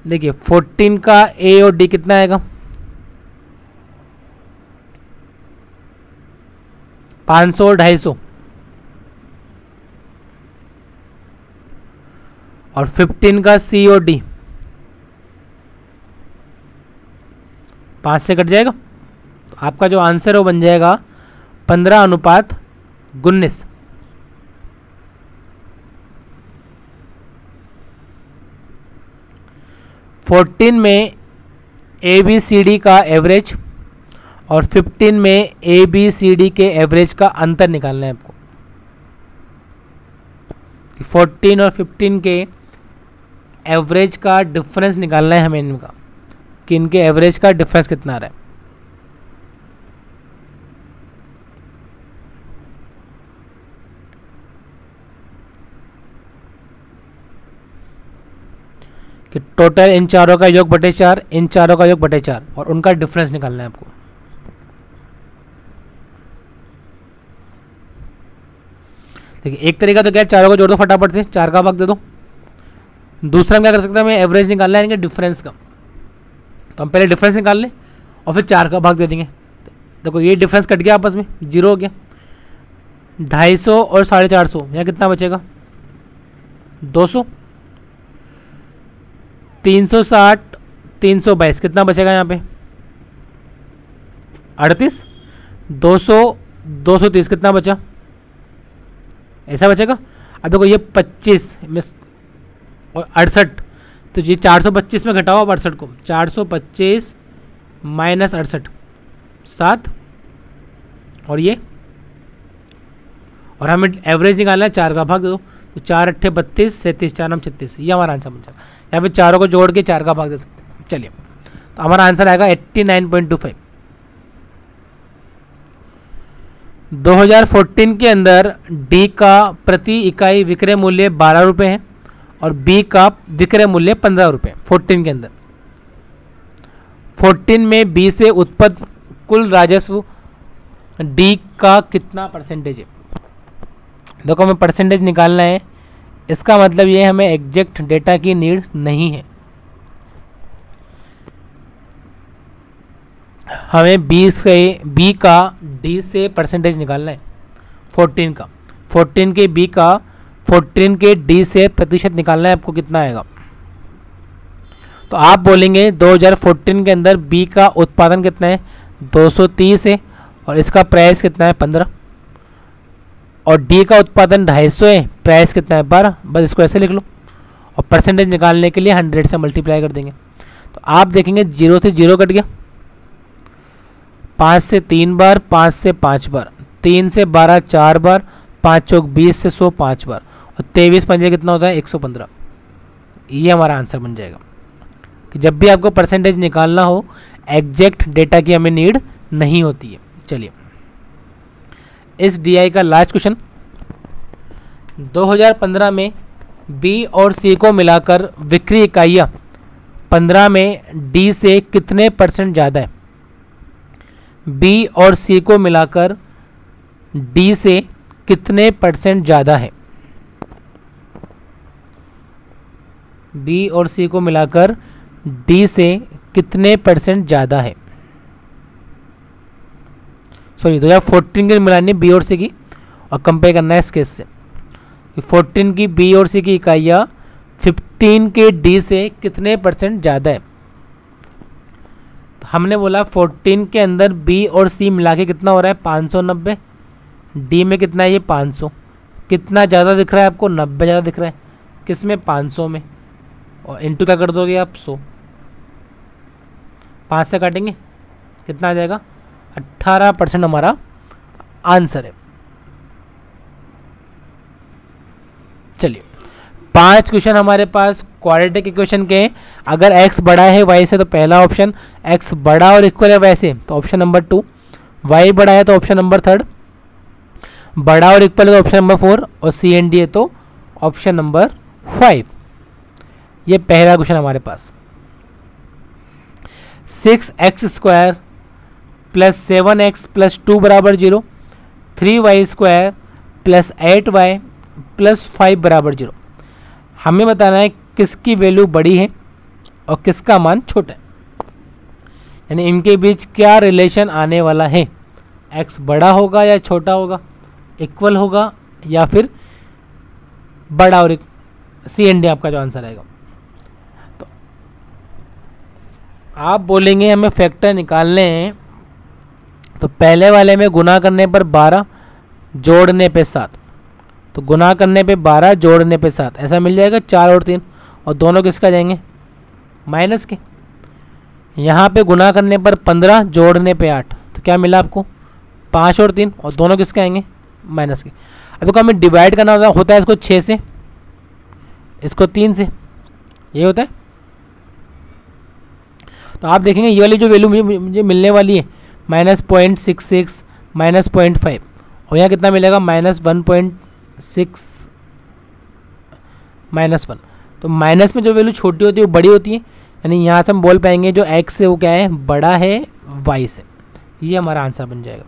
देखिए 14 का ए और डी कितना आएगा, 500 और 250, और 15 का सी और डी 5 से कट जाएगा, तो आपका जो आंसर है वो बन जाएगा 15:19। फोर्टीन में ए बी सी डी का एवरेज और 15 में ए बी सी डी के एवरेज का अंतर निकालना है आपको। 14 और 15 के एवरेज का डिफरेंस निकालना है हमें इनका, कि इनके एवरेज का डिफरेंस कितना आ रहा है। कि टोटल इन चारों का योग बटे 4, इन चारों का योग बटे 4 और उनका डिफरेंस निकालना है आपको। देखिए एक तरीका तो क्या है, चारों को जोड़ दो फटाफट से, 4 का भाग दे दो। दूसरा हम क्या कर सकते हैं, हमें एवरेज निकालना है इनके डिफरेंस का, तो हम पहले डिफरेंस निकाल लें और फिर 4 का भाग दे देंगे। देखो ये डिफरेंस कट गया आपस में, 0 हो गया। 250 और 450, यहाँ कितना बचेगा, 200। 360 322 कितना बचेगा यहाँ पे, 38। 200 230 कितना बचा, ऐसा बचेगा। अब देखो ये 25 में और 68, तो ये 425 में घटाओ अब 68 को, 425 माइनस 68 7, और ये, और हमें एवरेज निकालना है, 4 का भाग दे दो, तो 4 8 32, 37 4 36, ये हमारा आंसर बन जाएगा। यहाँ पे चारों को जोड़ के 4 का भाग दे सकते हैं। चलिए तो हमारा आंसर आएगा 89.25। 2014 के अंदर डी का प्रति इकाई विक्रय मूल्य 12 रुपये है और बी का विक्रय मूल्य 15 रुपये। 14 के अंदर 14 में बी से उत्पन्न कुल राजस्व डी का कितना परसेंटेज है। देखो हमें परसेंटेज निकालना है, इसका मतलब ये हमें एग्जैक्ट डेटा की नीड नहीं है। हमें बी का डी से परसेंटेज निकालना है 14 का, 14 के बी का 14 के डी से प्रतिशत निकालना है आपको, कितना आएगा। तो आप बोलेंगे 2014 के अंदर बी का उत्पादन कितना है, 230 है और इसका प्राइस कितना है 15, और डी का उत्पादन 250 है, प्राइस कितना है 12। बस इसको ऐसे लिख लो और परसेंटेज निकालने के लिए 100 से मल्टीप्लाई कर देंगे। तो आप देखेंगे 0 से 0 कट गया, 5 से 3 बार, 5 से 5 बार, 3 से 12 4 बार, 5 चौक 20 से 100 5 बार, और 23 पंजे कितना होता है 115। ये हमारा आंसर बन जाएगा कि जब भी आपको परसेंटेज निकालना हो एग्जैक्ट डेटा की हमें नीड नहीं होती है। चलिए इस डीआई का लास्ट क्वेश्चन, 2015 में बी और सी को मिलाकर बिक्री इकाइयाँ 15 में डी से कितने परसेंट ज़्यादा है। बी और सी को मिलाकर डी से कितने परसेंट ज़्यादा है। बी और सी को मिलाकर डी से कितने परसेंट ज़्यादा है। सॉरी 2014 की मिलानी बी और सी की और कंपेयर करना है इस केस से। 14 की बी और सी की इकाइयाँ 15 के डी से कितने परसेंट ज़्यादा है। तो हमने बोला 14 के अंदर बी और सी मिला के कितना हो रहा है 590, डी में कितना है ये 500। कितना ज़्यादा दिख रहा है आपको, 90 ज़्यादा दिख रहा है किस में, 500 में, और इंटू क्या कर दोगे आप 100, 5 से काटेंगे कितना आ जाएगा 18% हमारा आंसर है। चलिए 5 क्वेश्चन हमारे पास क्वाड्रेटिक इक्वेशन के हैं। अगर x बड़ा है y से तो पहला ऑप्शन, x बड़ा और इक्वल है y से तो ऑप्शन नंबर 2, y बड़ा है तो ऑप्शन नंबर 3, बड़ा और इक्वल है तो ऑप्शन नंबर 4, और सी एंड डी है तो ऑप्शन नंबर 5। ये पहला क्वेश्चन हमारे पास। 6x² प्लस 7x प्लस 2 बराबर 0, 3y² प्लस 8y प्लस 5 बराबर 0। हमें बताना है किसकी वैल्यू बड़ी है और किसका मान छोटा है, यानी इनके बीच क्या रिलेशन आने वाला है, x बड़ा होगा या छोटा होगा, इक्वल होगा या फिर बड़ा, और सी एंड डी आपका जो आंसर आएगा। तो आप बोलेंगे हमें फैक्टर निकालने हैं, तो पहले वाले में गुना करने पर 12 जोड़ने पे 7, तो गुना करने पे 12 जोड़ने पे 7 ऐसा मिल जाएगा 4 और 3, और दोनों किसका जाएंगे माइनस के। यहाँ पे गुना करने पर 15 जोड़ने पे 8, तो क्या मिला आपको 5 और 3, और दोनों किसके आएंगे माइनस के। अब देखो हमें डिवाइड करना होता है इसको 6 से, इसको 3 से, ये होता है। तो आप देखेंगे ये वाली जो वैल्यू मुझे मिलने वाली है -0.66 -0.5, और यहाँ कितना मिलेगा -1.6 -1। तो माइनस में जो वैल्यू छोटी होती है वो बड़ी होती है, यानी यहाँ से हम बोल पाएंगे जो x है वो क्या है बड़ा है y से। ये हमारा आंसर बन जाएगा।